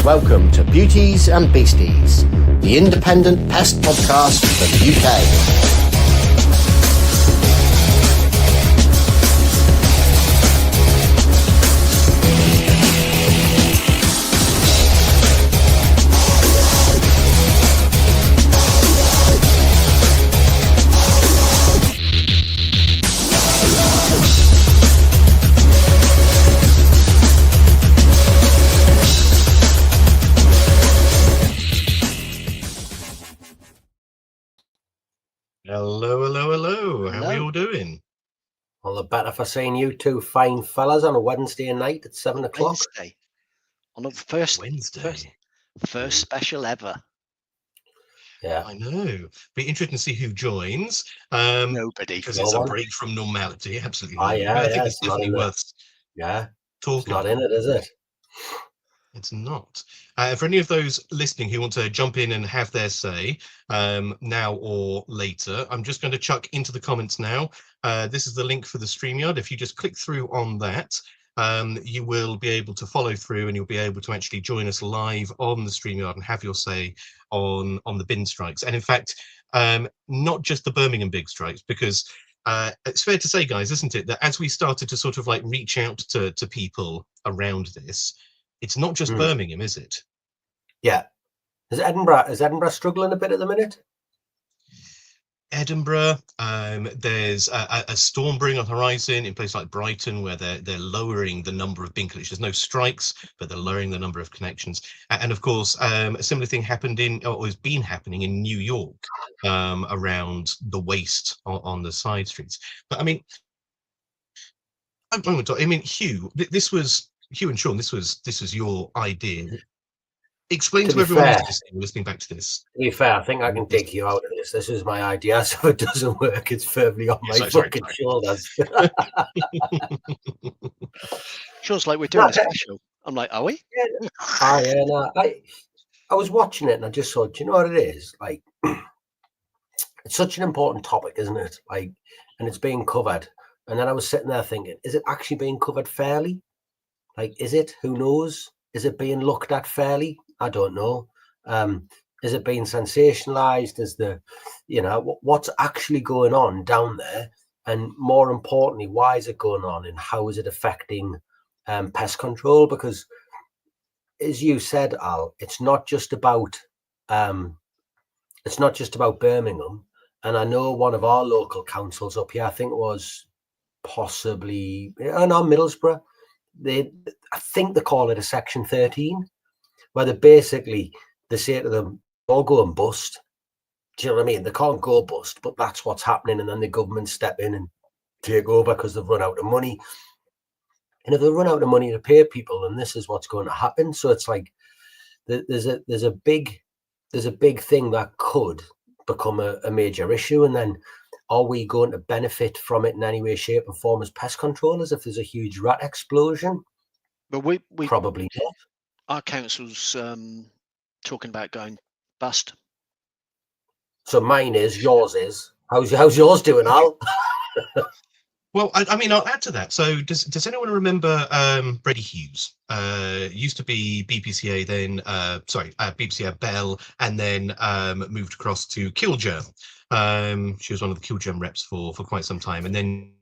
welcome to Beauties and Beasties, the independent pest podcast from the UK. Hello. How are we all doing? Well, the better for seeing you two fine fellas on a Wednesday night at 7 o'clock. Wednesday. On the first Wednesday. First special ever. Yeah. I know. Be interesting to see who joins. Nobody. Because No it's one. a break from normality. Absolutely. Ah, not. yeah, I think yeah, it's it's not definitely in there. worth Yeah, talking it's not about. in it, is it? It's not. For any of those listening who want to jump in and have their say, now or later, I'm just going to chuck into the comments now. This is the link for the StreamYard. If you just click through on that, you will be able to follow through and you'll be able to actually join us live on the StreamYard and have your say on the bin strikes. And in fact, not just the Birmingham big strikes, because it's fair to say, guys, isn't it, that as we started to sort of like reach out to people around this, it's not just Birmingham, is it? Yeah. Is Edinburgh struggling a bit at the minute? Edinburgh, there's a storm brewing on the horizon in places like Brighton, where they're lowering the number of bin connections. There's no strikes, but they're lowering the number of connections. And of course, a similar thing happened or has been happening in New York, around the waste on the side streets. But I mean, Hugh, this was Hugh and Sean. This was your idea. Explain to everyone who's listening back to this. To be fair, I think I can dig you out of this. This is my idea, so if it doesn't work, it's firmly on my fucking shoulders. Sean's like, we're doing a special. I'm like, are we? Yeah. No, I was watching it and I just thought, do you know what it is? Like, it's such an important topic, isn't it? Like, and it's being covered. And then I was sitting there thinking, is it actually being covered fairly? Like, is it? Who knows? Is it being looked at fairly? I don't know. Is it being sensationalized? Is what's actually going on down there? And more importantly, why is it going on? And how is it affecting pest control? Because, as you said, Al, it's not just about Birmingham. And I know one of our local councils up here, I think it was possibly Middlesbrough. I think they call it a Section 13, where they say to them, "All go and bust." Do you know what I mean? They can't go bust, but that's what's happening, and then the government step in and take over because they've run out of money. And if they run out of money to pay people, then this is what's going to happen. So it's like there's a big thing that could become a major issue, and then are we going to benefit from it in any way, shape, and form as pest controllers if there's a huge rat explosion? But we probably not. Our council's talking about going bust. So mine is, yours is. How's yours doing, Al? Well, I mean, I'll add to that. So does anyone remember Brady Hughes? Used to be BPCA, then BPCA Bell, and then moved across to Kilgerm. She was one of the Kilgerm reps for quite some time, and then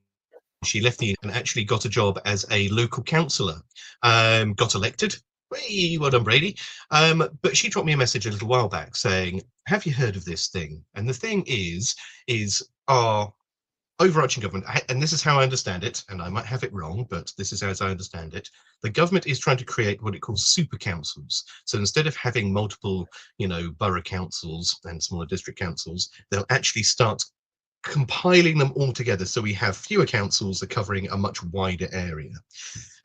she left and actually got a job as a local councillor. Got elected. Hey, well done, Brady. But she dropped me a message a little while back saying, "Have you heard of this thing?" And the thing is our overarching government, and this is how I understand it, and I might have it wrong, but this is as I understand it, the government is trying to create what it calls super councils. So instead of having multiple, borough councils and smaller district councils, they'll actually start compiling them all together, so we have fewer councils that are covering a much wider area.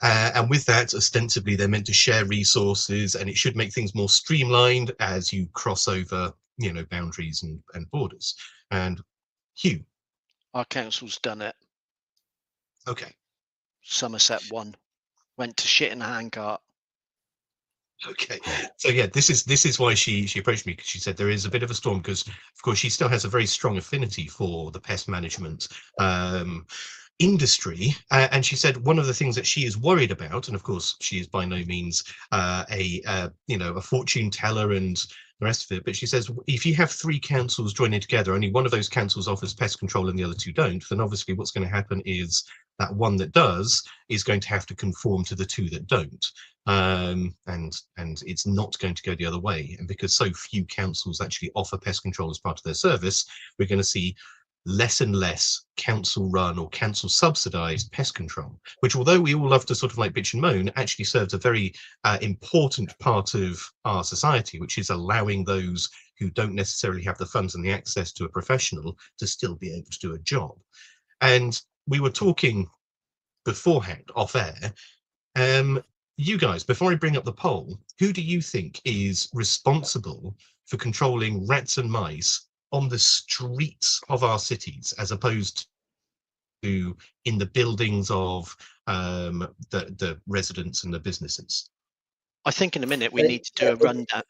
And with that, ostensibly, they're meant to share resources, and it should make things more streamlined as you cross over, boundaries and borders. And Hugh, our council's done it. Okay. Somerset went to shit in a handcart. Okay, so yeah, this is why she approached me, because she said there is a bit of a storm, because of course she still has a very strong affinity for the pest management industry, and she said one of the things that she is worried about, and of course she is by no means a fortune teller and the rest of it, but she says if you have three councils joining together, only one of those councils offers pest control and the other two don't, then obviously what's going to happen is that one that does is going to have to conform to the two that don't, and it's not going to go the other way. And because so few councils actually offer pest control as part of their service, we're going to see less and less council run or council subsidized pest control, which, although we all love to sort of like bitch and moan, actually serves a very important part of our society, which is allowing those who don't necessarily have the funds and the access to a professional to still be able to do a job. And we were talking beforehand off air. You guys, before I bring up the poll, who do you think is responsible for controlling rats and mice on the streets of our cities, as opposed to in the buildings of the residents and the businesses? I think in a minute we need to do a rundown.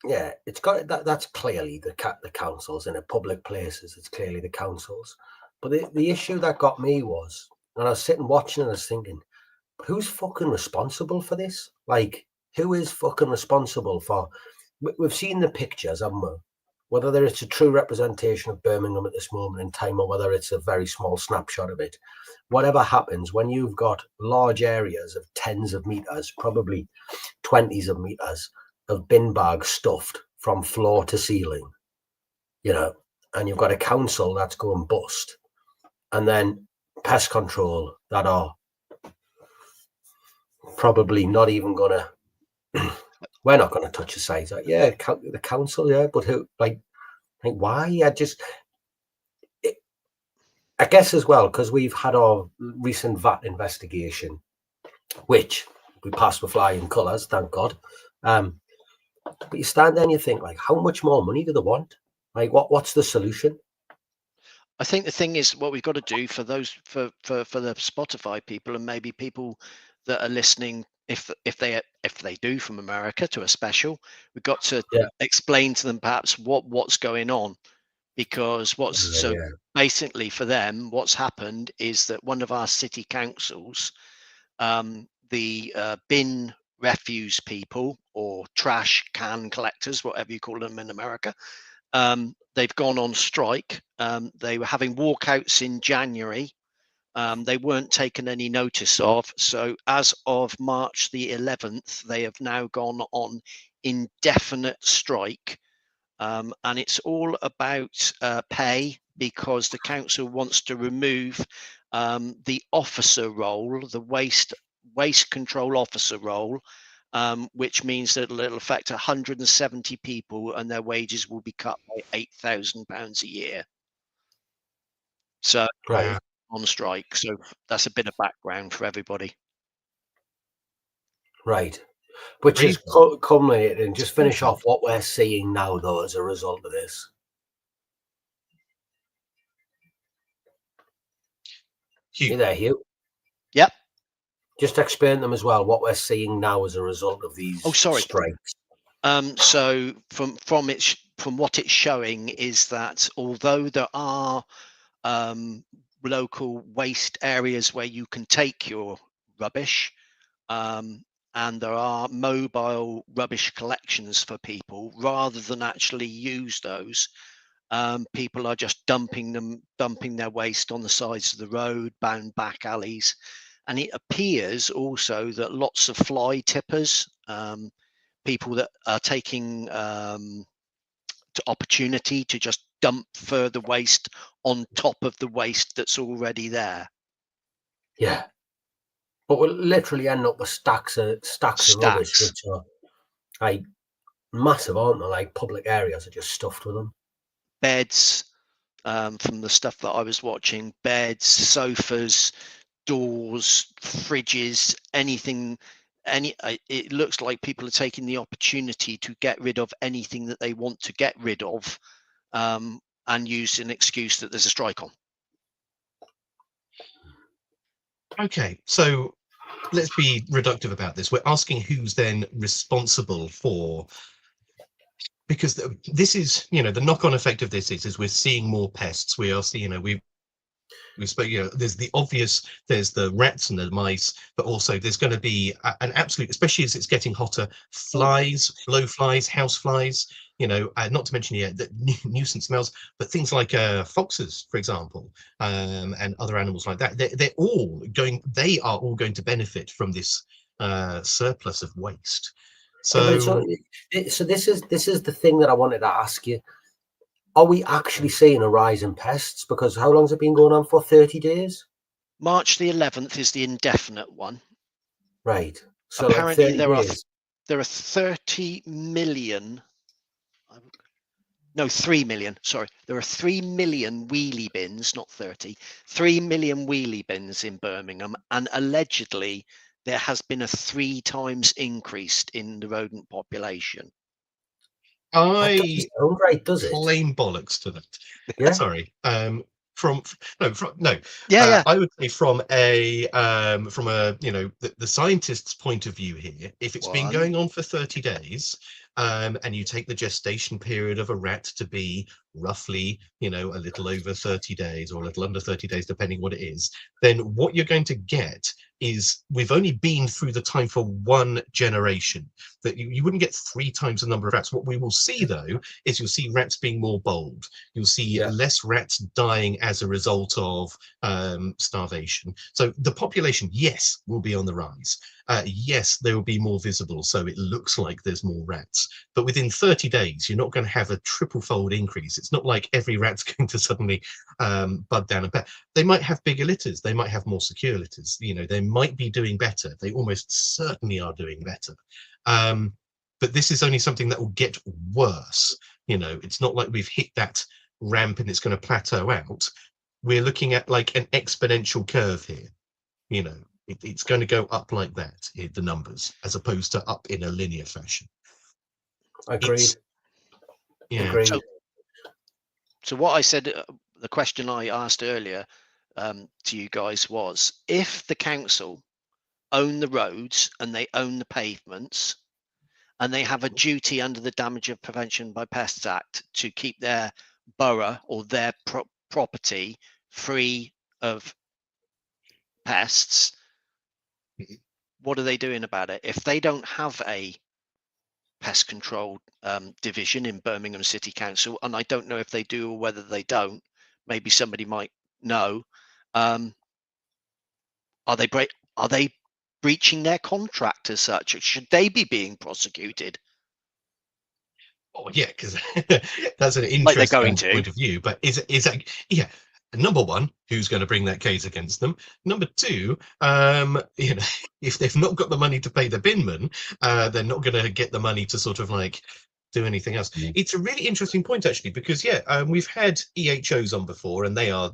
Yeah, it's got that's clearly the councils, and in public places it's clearly the councils. But the issue that got me was, and I was sitting watching and I was thinking, who's fucking responsible for this? Like, who is fucking responsible for? We've seen the pictures, haven't we? Whether it's a true representation of Birmingham at this moment in time, or whether it's a very small snapshot of it, whatever happens, when you've got large areas of tens of meters, probably 20s of meters of bin bags stuffed from floor to ceiling, and you've got a council that's going bust, and then pest control that are probably not even gonna we're not going to touch the sides. Like, yeah, the council, yeah, but who, like why? I guess as well, because we've had our recent VAT investigation, which we passed with flying colours, thank God. But you stand there and you think, like, how much more money do they want? Like, what's the solution? I think the thing is, what we've got to do for those for the Spotify people, and maybe people that are listening, if they do from America to a special, we've got to explain to them perhaps what's going on, because basically for them, what's happened is that one of our city councils, the bin refuse people or trash can collectors, whatever you call them in America, they've gone on strike. They were having walkouts in January. They weren't taken any notice of. So as of March the 11th, they have now gone on indefinite strike. And it's all about pay, because the council wants to remove the officer role, the waste control officer role, which means that it'll affect 170 people and their wages will be cut by £8,000 a year. So on strike. So that's a bit of background for everybody. Right. Which is culminated, and just finish off what we're seeing now, though, as a result of this. Hugh. You there, Hugh? Yep. Just explain them as well, what we're seeing now as a result of these strikes. So from what it's showing is that although there are local waste areas where you can take your rubbish, and there are mobile rubbish collections for people, rather than actually use those, people are just dumping their waste on the sides of the road, down back alleys. And it appears also that lots of fly tippers, people that are taking to opportunity to just dump further waste on top of the waste that's already there. Yeah. But we'll literally end up with stacks of rubbish, which are like massive, aren't they? Like, public areas are just stuffed with them. Beds, from the stuff that I was watching, beds, sofas, doors, fridges, anything. It looks like people are taking the opportunity to get rid of anything that they want to get rid of, and use an excuse that there's a strike on. Okay, so let's be reductive about this. We're asking who's then responsible for, because this is, the knock-on effect of this is we're seeing more pests. We are seeing, we've We spoke, there's the obvious, there's the rats and the mice, but also there's going to be an absolute, especially as it's getting hotter, flies, blowflies, house flies, not to mention the nuisance smells, but things like foxes, for example, and other animals like that. They are all going to benefit from this surplus of waste. So, so this is the thing that I wanted to ask you. Are we actually seeing a rise in pests? Because how long has it been going on for? 30 days? March the 11th is the indefinite one. Right. So apparently like there are 30 million. No, 3 million. Sorry, there are 3 million wheelie bins, not 30. 3 million wheelie bins in Birmingham, and allegedly there has been a 3 times increase in the rodent population. I right, does it? claim bollocks to that. Yeah. Sorry. I would say from a the scientist's point of view here, if it's been going on for 30 days, and you take the gestation period of a rat to be roughly, a little over 30 days or a little under 30 days, depending what it is, then what you're going to get is we've only been through the time for one generation. That you wouldn't get 3 times the number of rats. What we will see, though, is you'll see rats being more bold. You'll see less rats dying as a result of starvation. So the population, yes, will be on the rise. Yes, they will be more visible, so it looks like there's more rats. But within 30 days, you're not going to have a triple-fold increase. It's not like every rat's going to suddenly bud down a bit. They might have bigger litters. They might have more secure litters. They might be doing better. They almost certainly are doing better. But this is only something that will get worse. It's not like we've hit that ramp and it's going to plateau out. We're looking at like an exponential curve here. It's going to go up like that, the numbers, as opposed to up in a linear fashion. Agreed. Agreed. So what I said, the question I asked earlier to you guys was, if the council own the roads and they own the pavements and they have a duty under the Damage of Prevention by Pests Act to keep their borough or their property free of pests, what are they doing about it? If they don't have a pest control division in Birmingham City Council, and I don't know if they do or whether they don't, maybe somebody might know, are they breaching their contract as such? Should they be being prosecuted? Oh yeah, because that's an interesting point of view. But is that number one, who's going to bring that case against them? Number two, if they've not got the money to pay the binman, they're not going to get the money to sort of like do anything else. It's a really interesting point actually, because we've had EHOs on before, and they are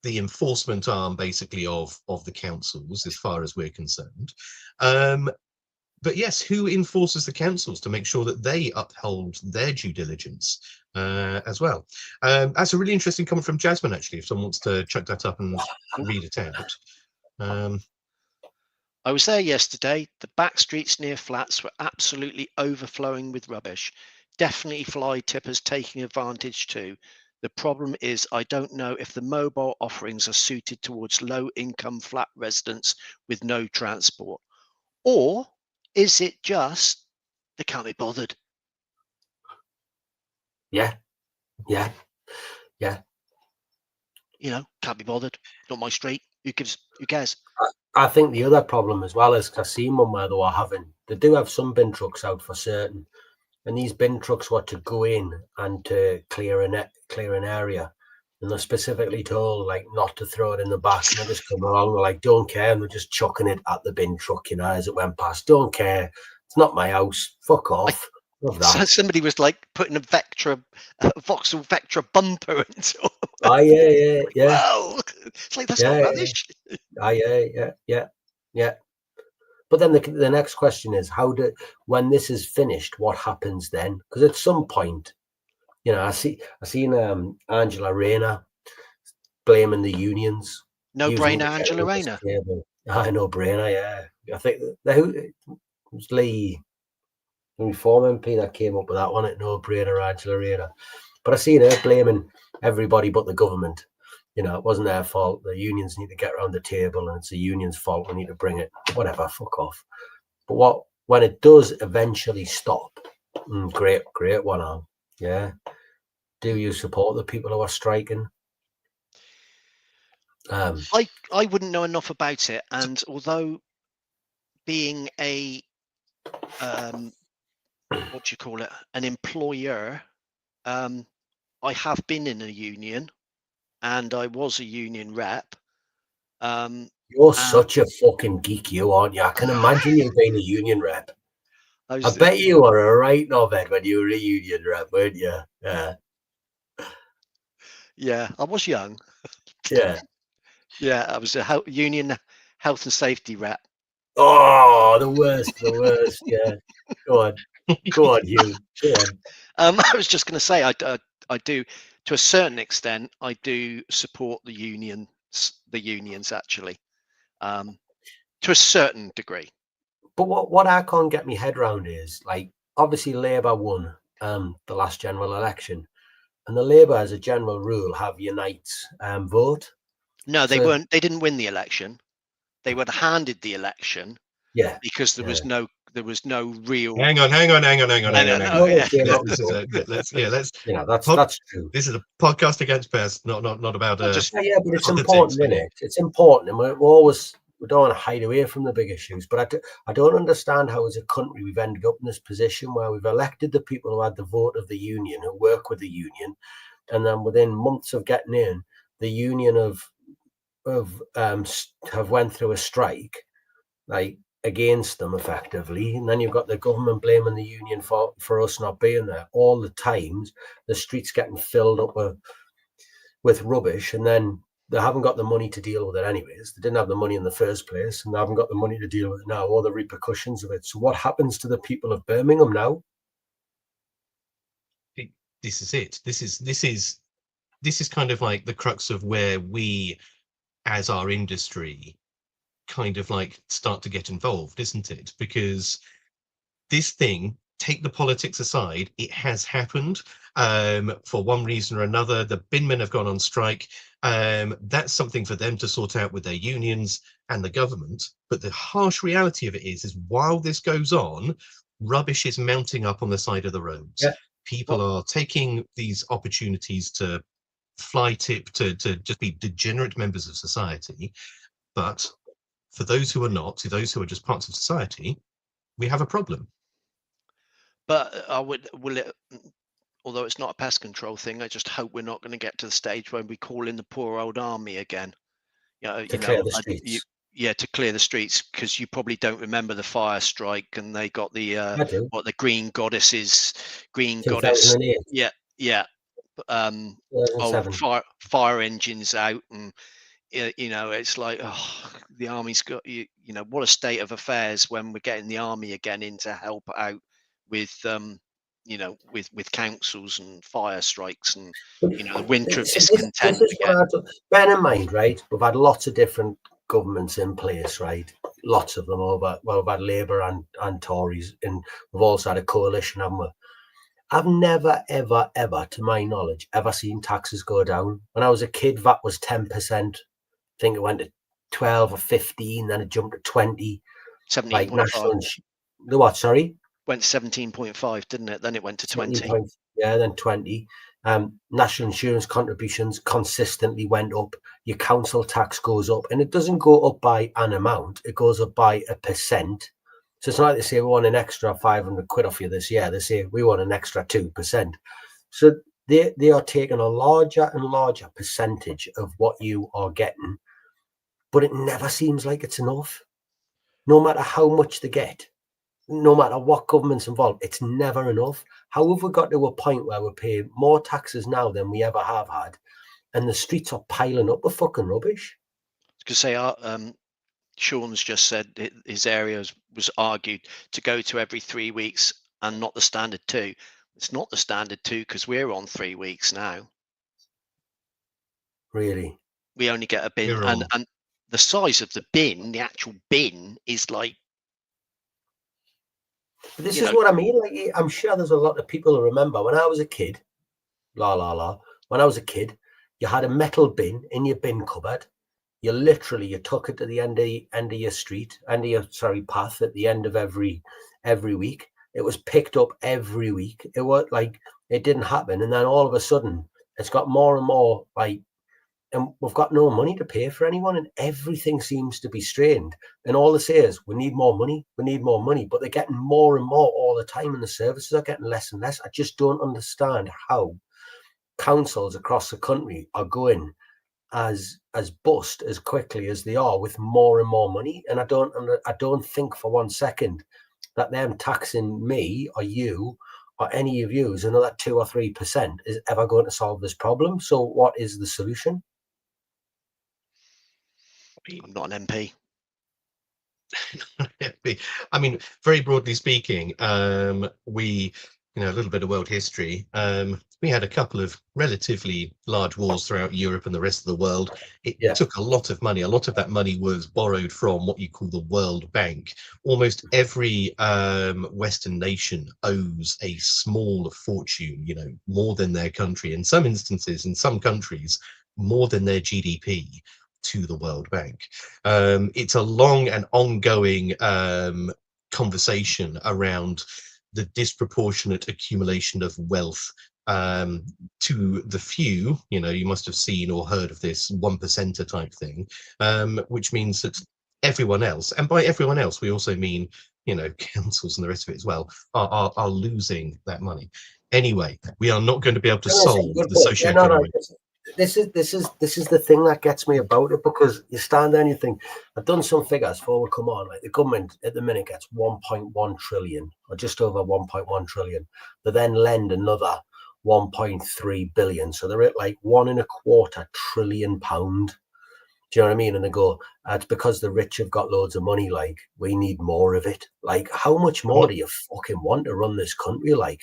the enforcement arm basically of the councils as far as we're concerned. But yes, who enforces the councils to make sure that they uphold their due diligence as well? That's a really interesting comment from Jasmine, actually, if someone wants to chuck that up and read it out. I was there yesterday. The back streets near flats were absolutely overflowing with rubbish. Definitely fly tippers taking advantage too. The problem is I don't know if the mobile offerings are suited towards low-income flat residents with no transport. Or is it just they can't be bothered? Yeah. Can't be bothered. Not my street. Who cares? I think the other problem as well is, I seen one where they do have some bin trucks out for certain, and these bin trucks were to go in and to clear an area, and they're specifically told like not to throw it in the back, and they just come along, they're like, don't care, and we're just chucking it at the bin truck, as it went past. Don't care, it's not my house, fuck off. Love that. So somebody was like putting a Vauxhall Vectra bumper into it. Oh yeah. Wow, it's like that's not rubbish. Yeah. But then the next question is, when this is finished, what happens then? Because at some point, I seen Angela Rayner blaming the unions. No brainer, Angela Rayner. No brainer. Yeah, I think it was Lee, the former MP, that came up with that one. No brainer, Angela Rayner. But I seen her blaming everybody but the government. You know, it wasn't their fault. The unions need to get around the table, and it's the union's fault. We need to bring it. Whatever, fuck off. But when it does eventually stop, great one on. Yeah. Do you support the people who are striking? I wouldn't know enough about it, and although being a what do you call it, an employer, I have been in a union, and I was a union rep. You're such a fucking geek, you aren't you? I can imagine you being a union rep. I bet you were a right knobhead when you were a union rep, weren't you? Yeah. Yeah, I was young. Yeah. Yeah, I was a union health and safety rep. Oh, the worst. Yeah. Go on, you. Go on. I was just going to say, I do, to a certain extent, I do support the unions actually, to a certain degree. But what I can't get my head around is, like, obviously Labour won the last general election, and the Labour, as a general rule, have Unite's vote. No, they weren't. They didn't win the election. They were handed the election. Yeah, because there was no real. Hang on. Let's you know, that's true. This is a podcast against pest, not about. But it's important, isn't it? It's important, and we don't want to hide away from the big issues. But I don't understand how, as a country, we've ended up in this position where we've elected the people who had the vote of the union, who work with the union, and then within months of getting in, the union have went through a strike, like, against them effectively, and then you've got the government blaming the union for us not being there. All the times the streets getting filled up with rubbish, and then they haven't got the money to deal with it anyways. They didn't have the money in the first place, and they haven't got the money to deal with it now, or the repercussions of it. So what happens to the people of Birmingham now? This is it. This is kind of like the crux of where we, as our industry, kind of like start to get involved, isn't it? Because this thing, take the politics aside, it has happened for one reason or another. The Binman have gone on strike. That's something for them to sort out with their unions and the government. But the harsh reality of it is while this goes on, rubbish is mounting up on the side of the roads. Yeah. People are taking these opportunities to fly tip, to just be degenerate members of society. But for those who are not, to those who are just parts of society, we have a problem. But will it, although it's not a pest control thing, I just hope we're not going to get to the stage when we call in the poor old army again. To clear the streets. To clear the streets, because you probably don't remember the fire strike, and they got the the green goddess. Yeah. Fire engines out, and it's like, the army's got what a state of affairs when we're getting the army again in to help out with with councils and fire strikes and the winter of discontent. Bear in mind, right, we've had lots of different governments in place, right? Lots of them we've had Labour and Tories, and we've also had a coalition, haven't we? I've never, ever, ever, to my knowledge, ever seen taxes go down. When I was a kid, VAT was 10%. I think it went to 12 or 15, then it jumped to 20. 17.5. Like national the what? Sorry, went 17.5, didn't it? Then it went to 20. Yeah, then 20. National insurance contributions consistently went up. Your council tax goes up, and it doesn't go up by an amount; it goes up by 1%. So it's not like they say we want an extra 500 quid off you this year. They say we want an extra 2%. So they are taking a larger and larger percentage of what you are getting, but it never seems like it's enough. No matter how much they get, no matter what government's involved, it's never enough. How have we got to a point where we pay more taxes now than we ever have had, and the streets are piling up with fucking rubbish? Because Sean's just said his area was argued to go to every 3 weeks and not the standard 2. It's not the standard 2 because we're on 3 weeks now. Really? We only get a bin, and the size of the bin, the actual bin, is like. But this is what I mean. Like, I'm sure there's a lot of people who remember when I was a kid. When I was a kid, You had a metal bin in your bin cupboard. You took it to the end of your street, path at the end of every week. It was picked up every week. It was like it didn't happen, and then all of a sudden, it's got more and more like, and we've got no money to pay for anyone, and everything seems to be strained. And all they say is, we need more money, but they're getting more and more all the time, and the services are getting less and less. I just don't understand how councils across the country are going as bust as quickly as they are with more and more money. And I don't think for 1 second that them taxing me or you or any of you another 2 or 3% is ever going to solve this problem. So what is the solution? I'm not an MP. I mean, very broadly speaking, we, a little bit of world history. We had a couple of relatively large wars throughout Europe and the rest of the world. It took a lot of money. A lot of that money was borrowed from what you call the World Bank. Almost every Western nation owes a small fortune, more than their country. In some instances, in some countries, more than their GDP to the World Bank. It's a long and ongoing conversation around the disproportionate accumulation of wealth to the few. You must have seen or heard of this 1%er type thing, which means that everyone else, and by everyone else we also mean councils and the rest of it as well, are losing that money. Anyway, we are not going to be able to solve the socioeconomic. This is the thing that gets me about it, because you stand there and you think, I've done some figures for come on, like the government at the minute gets 1.1 trillion or just over 1.1 trillion. They then lend another 1.3 billion. So they're at like £1.25 trillion. Do you know what I mean? And they go, it's because the rich have got loads of money. Like, we need more of it. Like, how much more do you fucking want to run this country? Like,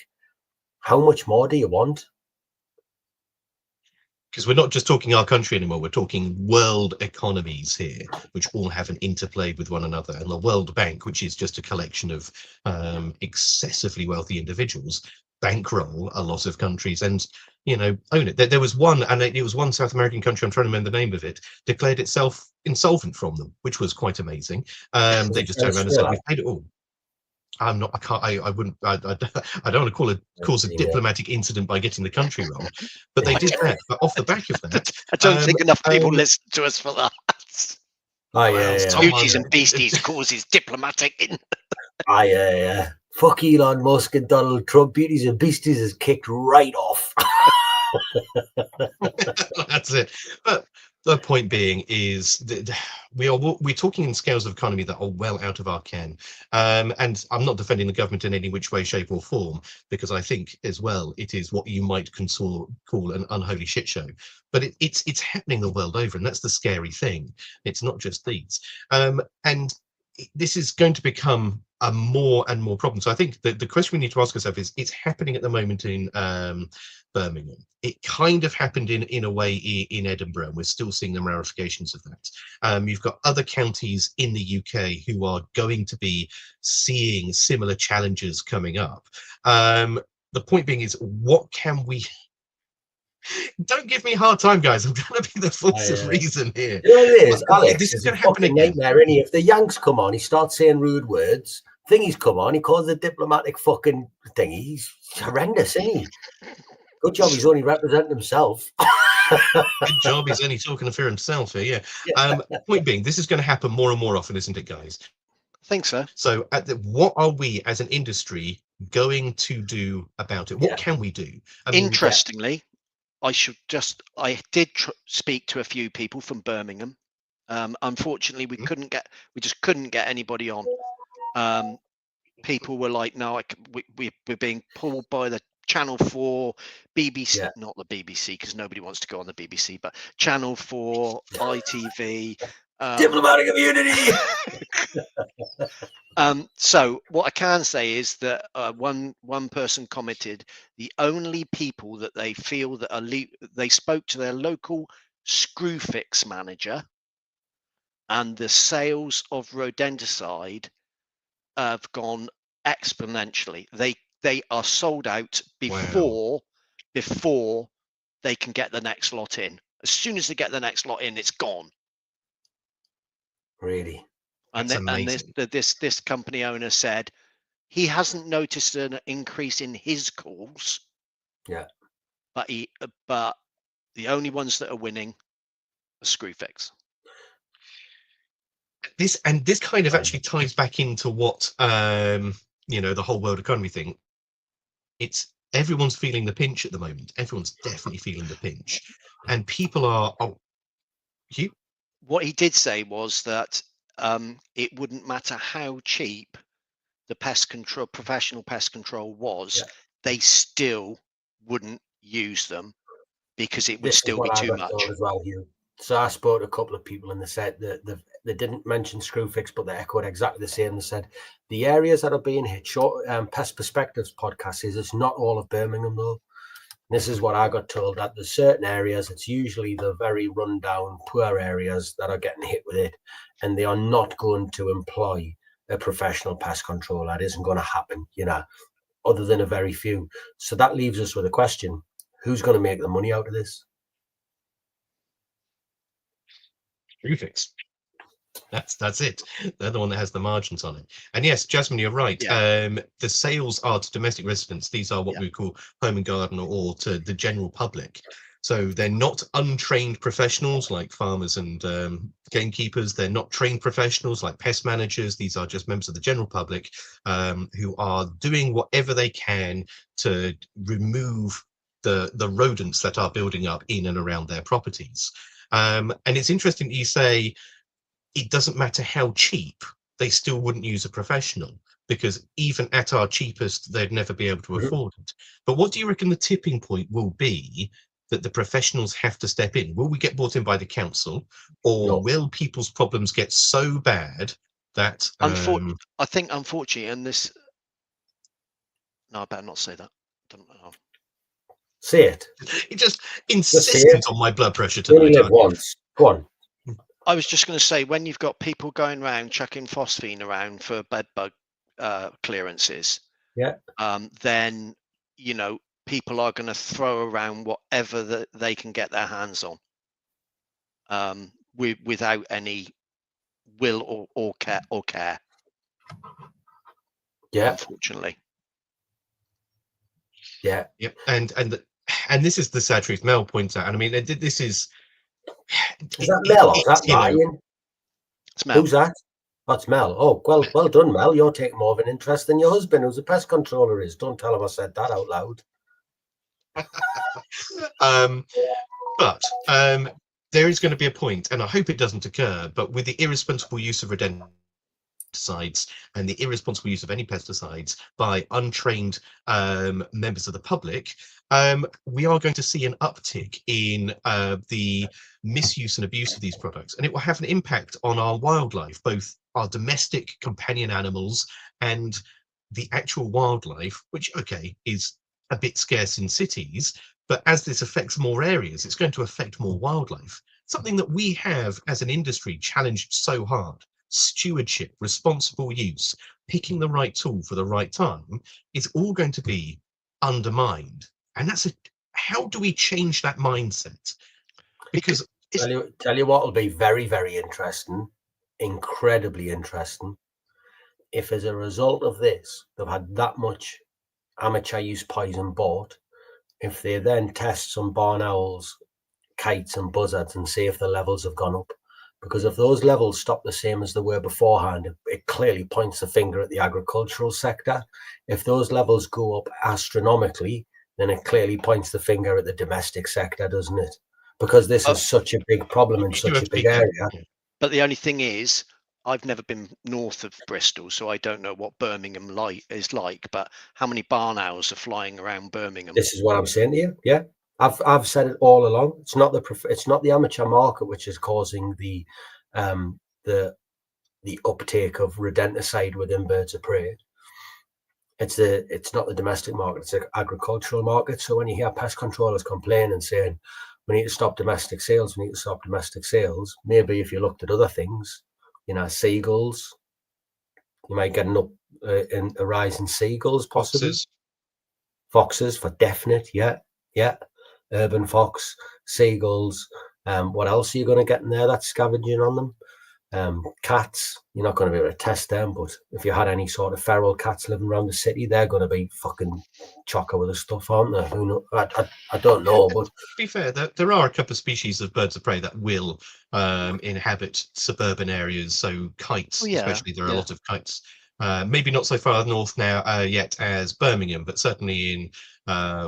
how much more do you want? Because we're not just talking our country anymore, we're talking world economies here, which all have an interplay with one another. And the World Bank, which is just a collection of excessively wealthy individuals, bankroll a lot of countries and own it. There was one, and it was one South American country, I'm trying to remember the name of it, declared itself insolvent from them, which was quite amazing. They just turned around and said, we've paid it all. I'm not. I can't. I wouldn't. I don't want to cause a diplomatic incident by getting the country wrong, but they did that. But off the back of that, I don't think enough people listen to us for that. Beauties and Beasties causes diplomatic. Yeah. Fuck Elon Musk and Donald Trump. Beauties and Beasties is kicked right off. That's it. But the point being is that we're talking in scales of economy that are well out of our ken. And I'm not defending the government in any which way, shape or form, because I think as well it is what you might call an unholy shit show. But it's happening the world over, and that's the scary thing. It's not just these. And this is going to become a more and more problem. So I think the question we need to ask ourselves is, it's happening at the moment in Birmingham. It kind of happened in a way in Edinburgh, and we're still seeing the ramifications of that. You've got other counties in the UK who are going to be seeing similar challenges coming up. The point being is, what can we... Don't give me a hard time, guys. I'm trying to be the voice of reason here. You know what it is, Alex? This is going to happen again. Nightmare, isn't he? If the Yanks come on, he starts saying rude words. Thingies come on, he calls the diplomatic fucking thing. He's horrendous, isn't he? Good job he's only representing himself. Good job he's only talking for himself here, yeah. Point being, this is going to happen more and more often, isn't it, guys? I think so. So what are we as an industry going to do about it? What can we do? Interestingly, I did speak to a few people from Birmingham. Unfortunately, we just couldn't get anybody on. People were like, no, we're being pulled by the Channel 4, BBC, not the BBC, because nobody wants to go on the BBC, but Channel 4, ITV. Diplomatic immunity! So what I can say is that one person commented, the only people that they feel that they spoke to their local Screwfix manager, and the sales of rodenticide have gone exponentially. They are sold out before they can get the next lot in. As soon as they get the next lot in, it's gone. Really? And That's and this company owner said he hasn't noticed an increase in his calls. Yeah. But the only ones that are winning are Screwfix. This kind of actually ties back into what the whole world economy thing. It's everyone's feeling the pinch at the moment. Everyone's definitely feeling the pinch, and people are. What he did say was that it wouldn't matter how cheap the professional pest control was, they still wouldn't use them because it would still be too much. As well, Hugh. So I spoke to a couple of people and they said that they didn't mention Screwfix, but they echoed exactly the same. They said the areas that are being hit. Pest Perspectives podcast says it's not all of Birmingham though. This is what I got told, that there's certain areas, it's usually the very rundown, poor areas that are getting hit with it, and they are not going to employ a professional pest control. That isn't going to happen, other than a very few. So that leaves us with a question: who's going to make the money out of this? Screwfix. That's it. They're the one that has the margins on it. And yes, Jasmine, you're right. Yeah. The sales are to domestic residents. These are what we call home and garden, or to the general public. So they're not untrained professionals like farmers and gamekeepers. They're not trained professionals like pest managers. These are just members of the general public who are doing whatever they can to remove the rodents that are building up in and around their properties. And it's interesting that you say it doesn't matter how cheap, they still wouldn't use a professional, because even at our cheapest, they'd never be able to afford it. But what do you reckon the tipping point will be that the professionals have to step in? Will we get brought in by the council, or will people's problems get so bad that... I think, unfortunately, and this... No, I better not say that. Don't know. Say it. It just insisted on my blood pressure tonight. Only live once. Go on. I was just going to say, when you've got people going around chucking phosphine around for bed bug clearances, then people are going to throw around whatever that they can get their hands on, without any will or care. Yeah, unfortunately. Yeah. Yep. And this is the sad truth. Mel points out, and I mean, this is. Is that Mel? Is that Ryan? It's Mel. Who's that? That's Mel. Oh, well done, Mel. You're taking more of an interest than your husband, who's a pest controller, is. Don't tell him I said that out loud. But there is going to be a point, and I hope it doesn't occur, but with the irresponsible use of rodenticides and the irresponsible use of any pesticides by untrained members of the public, we are going to see an uptick in the misuse and abuse of these products, and it will have an impact on our wildlife, both our domestic companion animals and the actual wildlife, which is a bit scarce in cities, but as this affects more areas, it's going to affect more wildlife. Something that we have as an industry challenged so hard. Stewardship, responsible use, picking the right tool for the right time, is all going to be undermined. And how do we change that mindset? Because tell you what will be very, very interesting, incredibly interesting. If as a result of this, they've had that much amateur use poison bought, if they then test some barn owls, kites and buzzards and see if the levels have gone up. Because if those levels stop the same as they were beforehand, it clearly points the finger at the agricultural sector. If those levels go up astronomically, then it clearly points the finger at the domestic sector, doesn't it? Because this is such a big problem in such a big area. But the only thing is, I've never been north of Bristol, so I don't know what Birmingham is like. But how many barn owls are flying around Birmingham? This is what I'm saying to you. Yeah, I've said it all along. It's not the amateur market which is causing the uptake of rodenticide within birds of prey. It's not the domestic market, it's the agricultural market. So when you hear pest controllers complain and saying we need to stop domestic sales, maybe if you looked at other things, seagulls, you might get a rise in seagulls, possibly. Foxes for definite, yeah. Urban fox, seagulls, What else are you going to get in there that's scavenging on them? Cats, you're not going to be able to test them, but if you had any sort of feral cats living around the city, they're going to be fucking chocker with the stuff, aren't they? Who know? I don't know, but To be fair, there are a couple of species of birds of prey that will inhabit suburban areas. So kites, Oh, yeah, especially, there are a yeah. lot of kites. Maybe not so far north now yet as Birmingham, but certainly in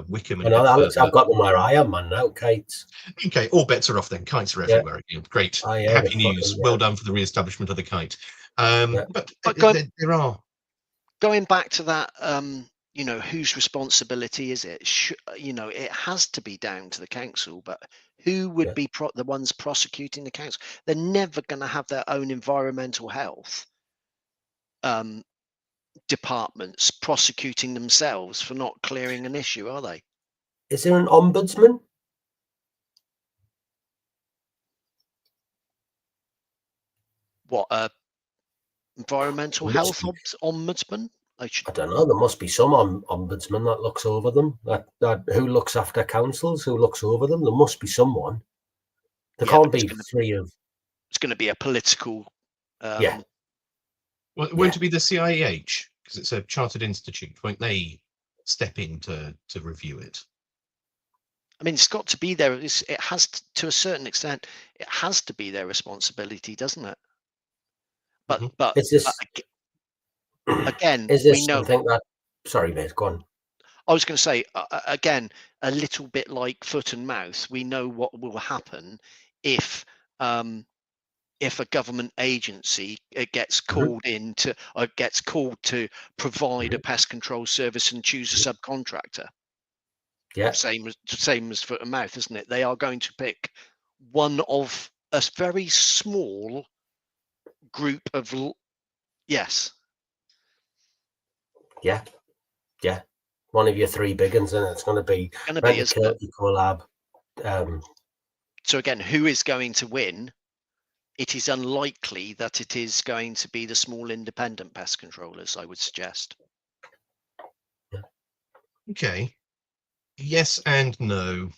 Wickham and I a know, bit Alex, further. I've got them where I am, man. Now, kites. Okay, all bets are off then. Kites are Yeah. everywhere again. Great, Oh, yeah, happy they're news. fucking, Well done for the re-establishment of the kite. Yeah. But But there are. going back to that, whose responsibility is it? It has to be down to the council, but who would Yeah. be the ones prosecuting the council? They're never going to have their own environmental health departments prosecuting themselves for not clearing an issue, are they? Is there an ombudsman? What, environmental There must health be. ombudsman? I don't know. There must be some ombudsman that looks over them. That who looks after councils? Who looks over them? There must be someone. There Yeah, can't but be three of. it's going to be a political. Yeah. Well, won't it be the CIH because it's a chartered institute? Won't they step in to review it? I mean, it's got to be there. It has to a certain extent. It has to be their responsibility, doesn't it? But Mhm. but Is this again, is we this know. something that? Sorry, mate. Go on. I was going to say again, a little bit like foot and mouth. We know what will happen if a government agency gets called in to gets called to provide a pest control service and choose a subcontractor. Yeah. Same as foot and mouth, isn't it? They are going to pick one of a very small group of yes. Yeah. Yeah. One of your three big ones, and it's going to be Going to be, isn't it? Collab. So again, who is going to win? It is unlikely that it is going to be the small independent pest controllers, I would suggest. Okay. Yes and no.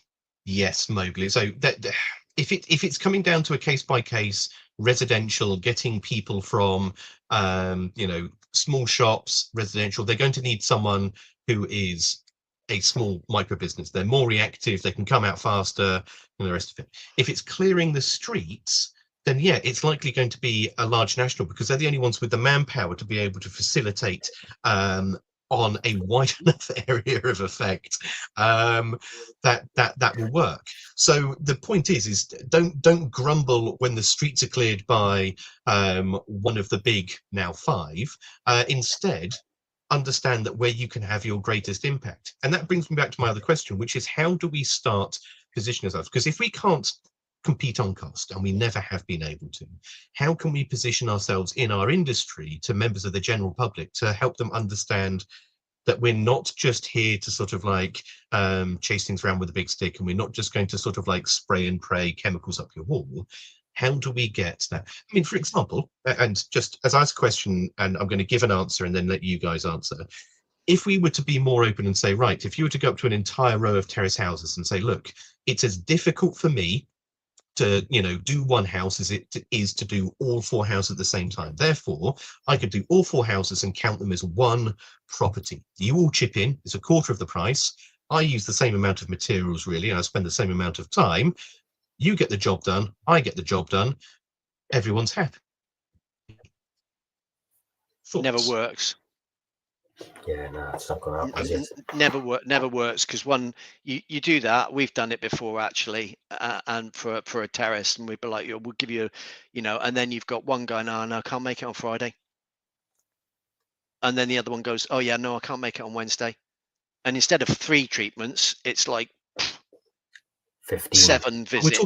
Yes, Mowgli. So that if it's coming down to a case by case residential, getting people from small shops, residential, they're going to need someone who is a small micro business. They're more reactive, they can come out faster and the rest of it. If it's clearing the streets, then yeah, it's likely going to be a large national because they're the only ones with the manpower to be able to facilitate on a wide enough area of effect that will work. So the point is don't grumble when the streets are cleared by one of the big now five. Instead, understand that where you can have your greatest impact. And that brings me back to my other question, which is how do we start positioning ourselves? Because if we can't compete on cost, and we never have been able to, how can we position ourselves in our industry to members of the general public to help them understand that we're not just here to sort of like chase things around with a big stick, and we're not just going to sort of like spray and pray chemicals up your wall. How do we get that? I mean, for example, and just as I ask a question, and I'm going to give an answer and then let you guys answer. If we were to be more open and say, right, if you were to go up to an entire row of terrace houses and say, look, it's as difficult for me to do one house as it is to do all four houses at the same time. Therefore, I could do all four houses and count them as one property. You all chip in, it's a quarter of the price. I use the same amount of materials really, and I spend the same amount of time. You get the job done, I get the job done, everyone's happy. Thoughts? Never works. Yeah, no, it's not going to happen, is it? Never works because one, you do that. We've done it before actually, and for a terrace, and we'd be like, we'll give you, and then you've got one guy, no, I can't make it on Friday, and then the other one goes, oh yeah, no, I can't make it on Wednesday, and instead of 3 treatments, it's like 15. 7 visits.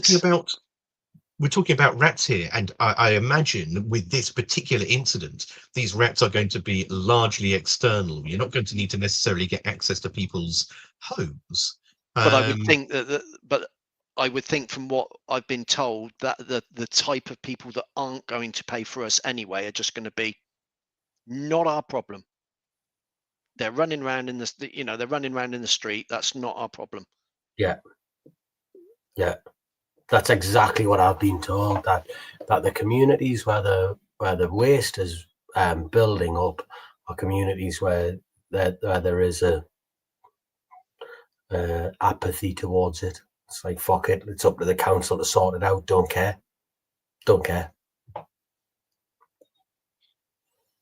We're talking about rats here, and I imagine with this particular incident, these rats are going to be largely external. You're not going to need to necessarily get access to people's homes. But I would think but I would think from what I've been told that the type of people that aren't going to pay for us anyway are just going to be not our problem. They're running around in they're running around in the street. That's not our problem. Yeah. Yeah. That's exactly what I've been told. That the communities where the waste is building up are communities where there is a apathy towards it. It's like, fuck it, it's up to the council to sort it out. Don't care.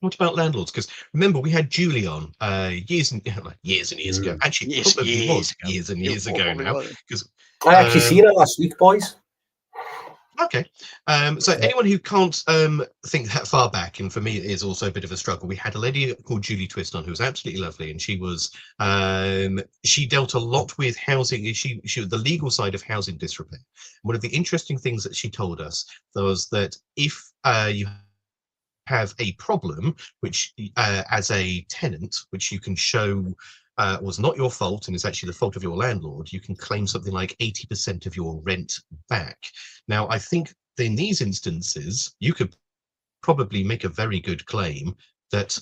What about landlords? Because remember, we had Julie on years and years ago. Actually, Yes, probably years was ago. years and It years ago probably now. was. Because I actually seen it last week, boys. okay, so anyone who can't think that far back, and for me it is also a bit of a struggle. We had a lady called Julie Twist on, who was absolutely lovely, and she was she dealt a lot with housing. She was the legal side of housing disrepair. One of the interesting things that she told us was that if you have a problem, which as a tenant, which you can show was not your fault and is actually the fault of your landlord, you can claim something like 80% of your rent back. Now, I think in these instances, you could probably make a very good claim that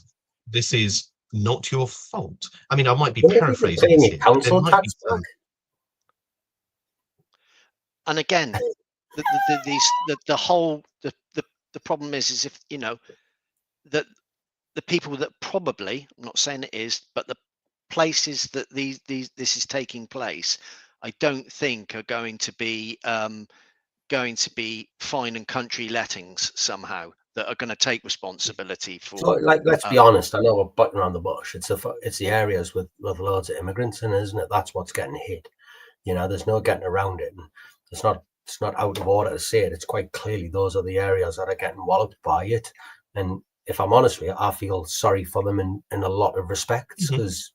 this is not your fault. I mean, I might be paraphrasing this here, but there might be some. And again, the problem is if that the people that probably, I'm not saying it is, but the places that this is taking place, I don't think are going to be fine and country lettings somehow that are going to take responsibility for. So, like, let's be honest. I know we're butting around the bush. It's the areas with loads of immigrants in, isn't it? That's what's getting hit. There's no getting around it. And it's not out of order to say it. It's quite clearly those are the areas that are getting walloped by it. And if I'm honest with you, I feel sorry for them in a lot of respects, because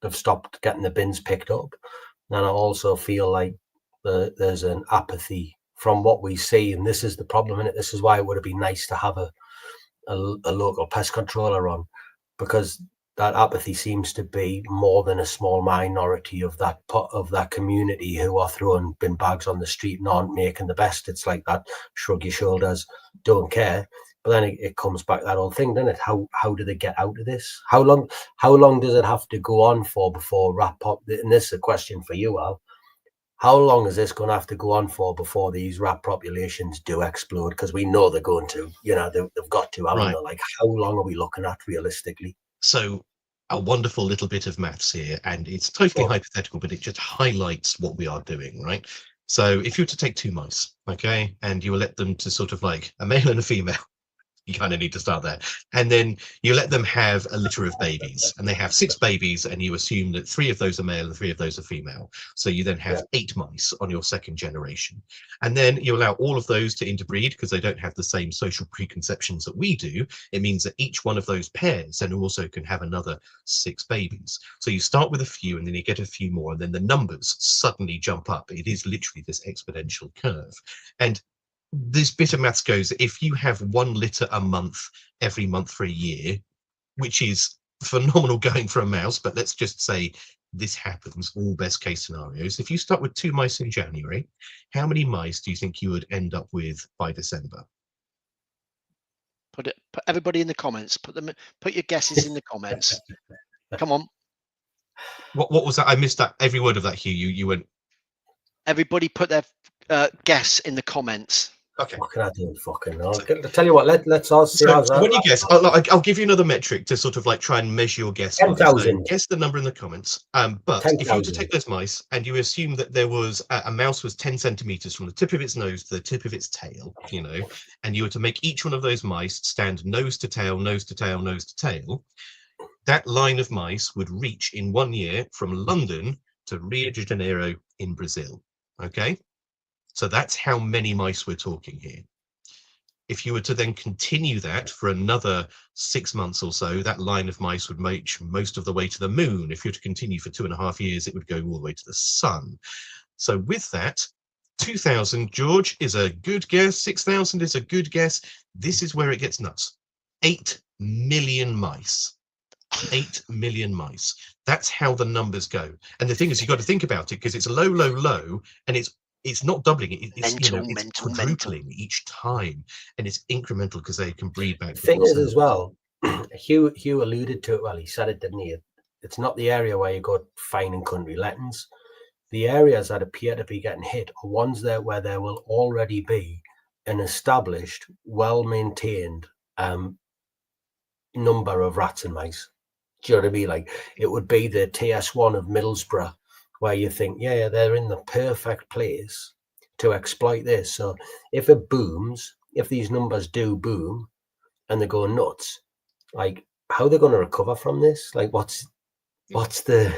they've stopped getting the bins picked up. And I also feel like there's an apathy from what we see, and this is the problem in it. This is why it would have been nice to have a local pest controller on, because that apathy seems to be more than a small minority of that community who are throwing bin bags on the street and aren't making the best. It's like that shrug your shoulders, don't care. But then it comes back that old thing, doesn't it? How do they get out of this? How long does it have to go on for before rat pop? And this is a question for you, Al. How long is this going to have to go on for before these rat populations do explode? Because we know they're going to. They've got to. Right. Like, how long are we looking at realistically? So a wonderful little bit of maths here, and it's totally hypothetical, but it just highlights what we are doing, right? So if you were to take two mice, okay, and you will let them to sort of like a male and a female, you kind of need to start there. And then you let them have a litter of babies, and they have 6 babies, and you assume that 3 of those are male and 3 of those are female. So you then have 8 mice on your second generation. And then you allow all of those to interbreed because they don't have the same social preconceptions that we do. It means that each one of those pairs then also can have another 6 babies. So you start with a few, and then you get a few more, and then the numbers suddenly jump up. It is literally this exponential curve. And this bit of maths goes, if you have 1 litter a month, every month for a year, which is phenomenal going for a mouse, but let's just say this happens, all best case scenarios. If you start with 2 mice in January, how many mice do you think you would end up with by December? Put everybody in the comments. Put your guesses in the comments. Come on. What was that? I missed that, every word of that, Hugh. You went. Everybody put their guess in the comments. Okay. What can I do? Fucking know. I'll tell you what. Let's all see. So when you guess, I'll give you another metric to sort of like try and measure your guess. 10,000. So guess the number in the comments. But 10, if you were to take those mice and you assume that there was a mouse was 10 centimeters from the tip of its nose to the tip of its tail, and you were to make each one of those mice stand nose to tail, nose to tail, nose to tail, that line of mice would reach in 1 year from London to Rio de Janeiro in Brazil. Okay. So that's how many mice we're talking here. If you were to then continue that for another 6 months or so, that line of mice would reach most of the way to the moon. If you were to continue for 2.5 years, it would go all the way to the sun. So with that, 2,000, George, is a good guess. 6,000 is a good guess. This is where it gets nuts. 8 million mice. 8 million mice. That's how the numbers go. And the thing is, you've got to think about it, because it's low, low, low, and it's not doubling. It's quadrupling each time, and it's incremental because they can breed back. The thing is, as well, Hugh alluded to it. Well, he said it, didn't he? It's not the area where you go fine and country lettings. the areas that appear to be getting hit are ones there where there will already be an established, well-maintained number of rats and mice. Do you know what I mean? Like, it would be the TS1 of Middlesbrough, where you think, yeah, they're in the perfect place to exploit this. So if it booms, if these numbers do boom and they go nuts, like, how are they going to recover from this? Like, what's the...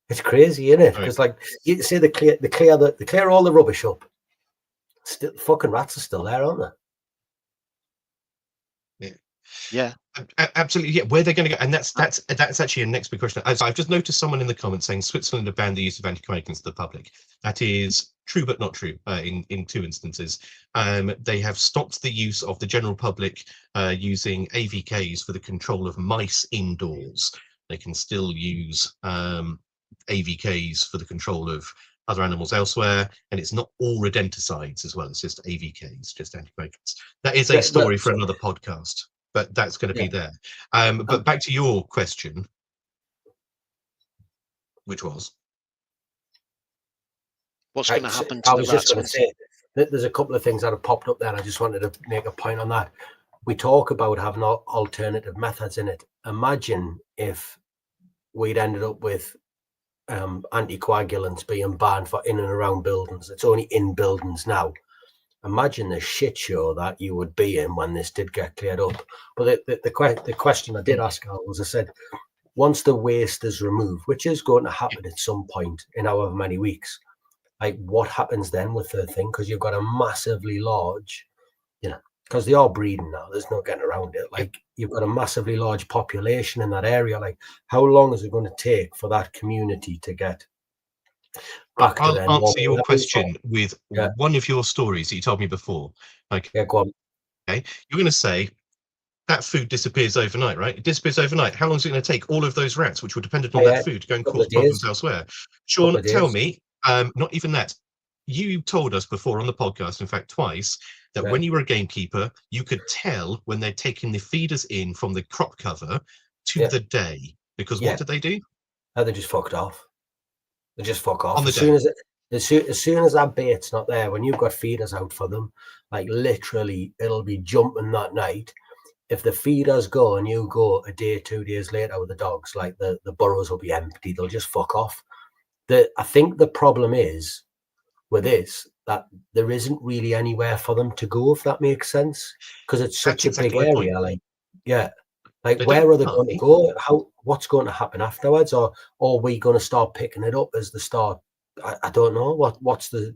It's crazy, isn't it? Because like you say, they clear all the rubbish up. Still, fucking rats are still there, aren't Yeah. Yeah. Absolutely, yeah. Where they're going to go, and that's actually a next big question. So I've just noticed someone in the comments saying Switzerland have banned the use of anticoagulants to the public. That is true, but not true. In two instances, they have stopped the use of the general public using AVKs for the control of mice indoors. They can still use AVKs for the control of other animals elsewhere, and it's not all rodenticides as well. It's just AVKs, just anticoagulants. That is a story for another podcast. But that's going to be there. But back to your question, which was? What's going to happen to I the was rats? just going to say that there's a couple of things that have popped up there, and I just wanted to make a point on that. We talk about having alternative methods in it. Imagine if we'd ended up with anticoagulants being banned for in and around buildings. It's only in buildings now. Imagine the shit show that you would be in when this did get cleared up. But the question I did ask Al was, I said, once the waste is removed, which is going to happen at some point in however many weeks, like, what happens then with the thing? Because you've got a massively large, because they are breeding now, there's no getting around it. Like, you've got a massively large population in that area. Like, how long is it going to take for that community to get back to I'll them? answer your question with one of your stories that you told me before. Like, go on. Okay, you're going to say that food disappears overnight, right? It disappears overnight. How long is it going to take all of those rats, which were dependent on that food, to go and cause problems elsewhere? Sean, tell me, not even that. You told us before on the podcast, in fact, twice, that when you were a gamekeeper, you could tell when they're taking the feeders in from the crop cover to the day. Because what did they do? Oh, they just fucked off. They just fuck off. On the as soon as that bait's not there, when you've got feeders out for them, like, literally, it'll be jumping that night. If the feeders go and you go a day, 2 days later with the dogs, like, the burrows will be empty. They'll just fuck off. I think the problem is with this, that there isn't really anywhere for them to go, if that makes sense, because it's such a big area. Like, where are they going to go? What's going to happen afterwards? Or are we going to start picking it up as the start? I don't know. What's the...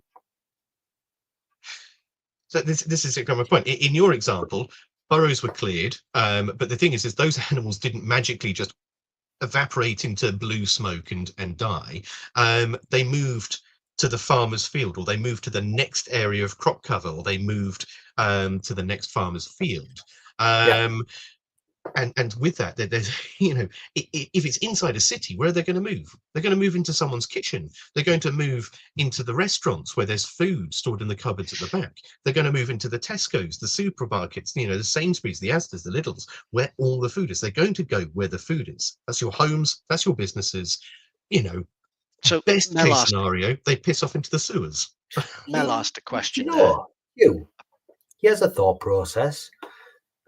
So this is my point. In your example, burrows were cleared, but the thing is those animals didn't magically just evaporate into blue smoke and die. They moved to the farmer's field, or they moved to the next area of crop cover, or they moved to the next farmer's field. And with that, there's, if it's inside a city, where are they going to move? They're going to move into someone's kitchen. They're going to move into the restaurants where there's food stored in the cupboards at the back. They're going to move into the Tesco's, the supermarkets, the Sainsbury's, the Asda's, the Lidl's, where all the food is. They're going to go where the food is. That's your homes. That's your businesses. So best case scenario, they piss off into the sewers. Mel asked a question. Here's a thought process.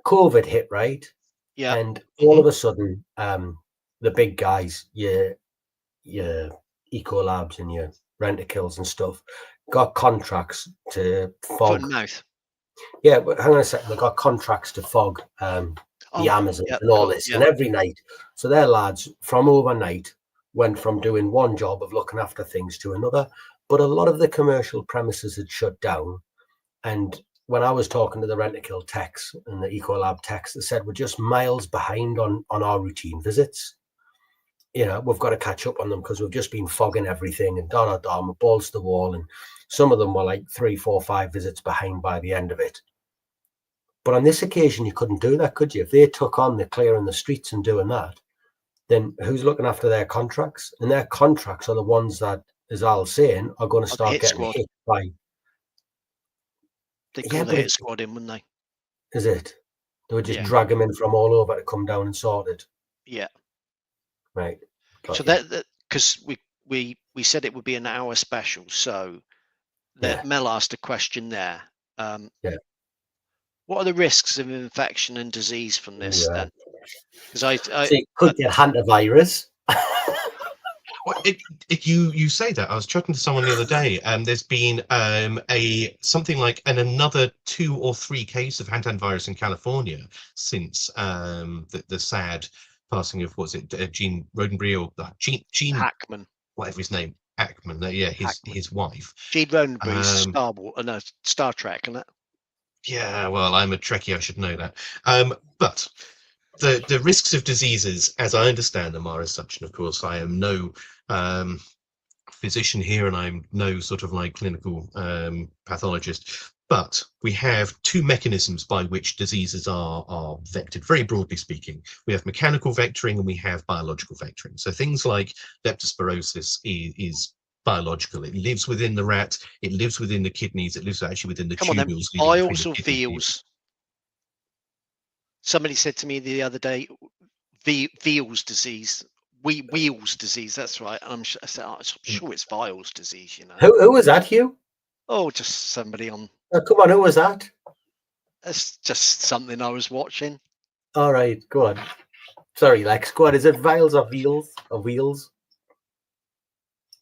COVID hit, right? Yeah. And all of a sudden, the big guys, your Ecolabs and your Rent-A-Kills and stuff, got contracts to fog. Foot and mouth. Yeah, but hang on a second. They got contracts to fog the Amazon and all this, and every night. So their lads, from overnight, went from doing one job of looking after things to another. But a lot of the commercial premises had shut down, and when I was talking to the Rent-A-Kill techs and the Ecolab techs, they said we're just miles behind on our routine visits. We've got to catch up on them because we've just been fogging everything and we're balls to the wall. And some of them were like 3, 4, 5 visits behind by the end of it. But on this occasion, you couldn't do that, could you? If they took on the clearing the streets and doing that, then who's looking after their contracts? And their contracts are the ones that, as Al's saying, are going to start getting hit by... They call the hit squad in, wouldn't they? Is it? They would just drag them in from all over to come down and sort it. Yeah. Right. So that because we said it would be an hour special, so Yeah. Mel asked a question there. Yeah. What are the risks of infection and disease from this Yeah. then? Because So you could get hantavirus. Well, you say that. I was chatting to someone the other day, and there's been something like another 2 or 3 cases of hantavirus in California since the sad passing of, was it Gene Roddenberry or Gene Hackman. whatever his name, Ackman, yeah, Hackman. his wife. Gene Roddenberry's Star Trek, isn't it? Yeah, well, I'm a Trekkie, I should know that. But the risks of diseases, as I understand them, are as such, and of course, I am no physician here, and I'm no sort of like clinical pathologist. But we have 2 mechanisms by which diseases are vectored, very broadly speaking. We have mechanical vectoring and we have biological vectoring. So things like leptospirosis is biological. It lives within the rat, it lives within the kidneys, it lives actually within the Come on then, tubules leading between vials the or kidney. veals? Somebody said to me the other day, Veals disease. Wheels disease, that's right. And I'm sure it's Vials disease, you know. Who was that, Hugh? Oh, just somebody on. Oh, come on, who was that? That's just something I was watching. All right, go on. Sorry, Lex. Go on. Is it vials or veals or wheels?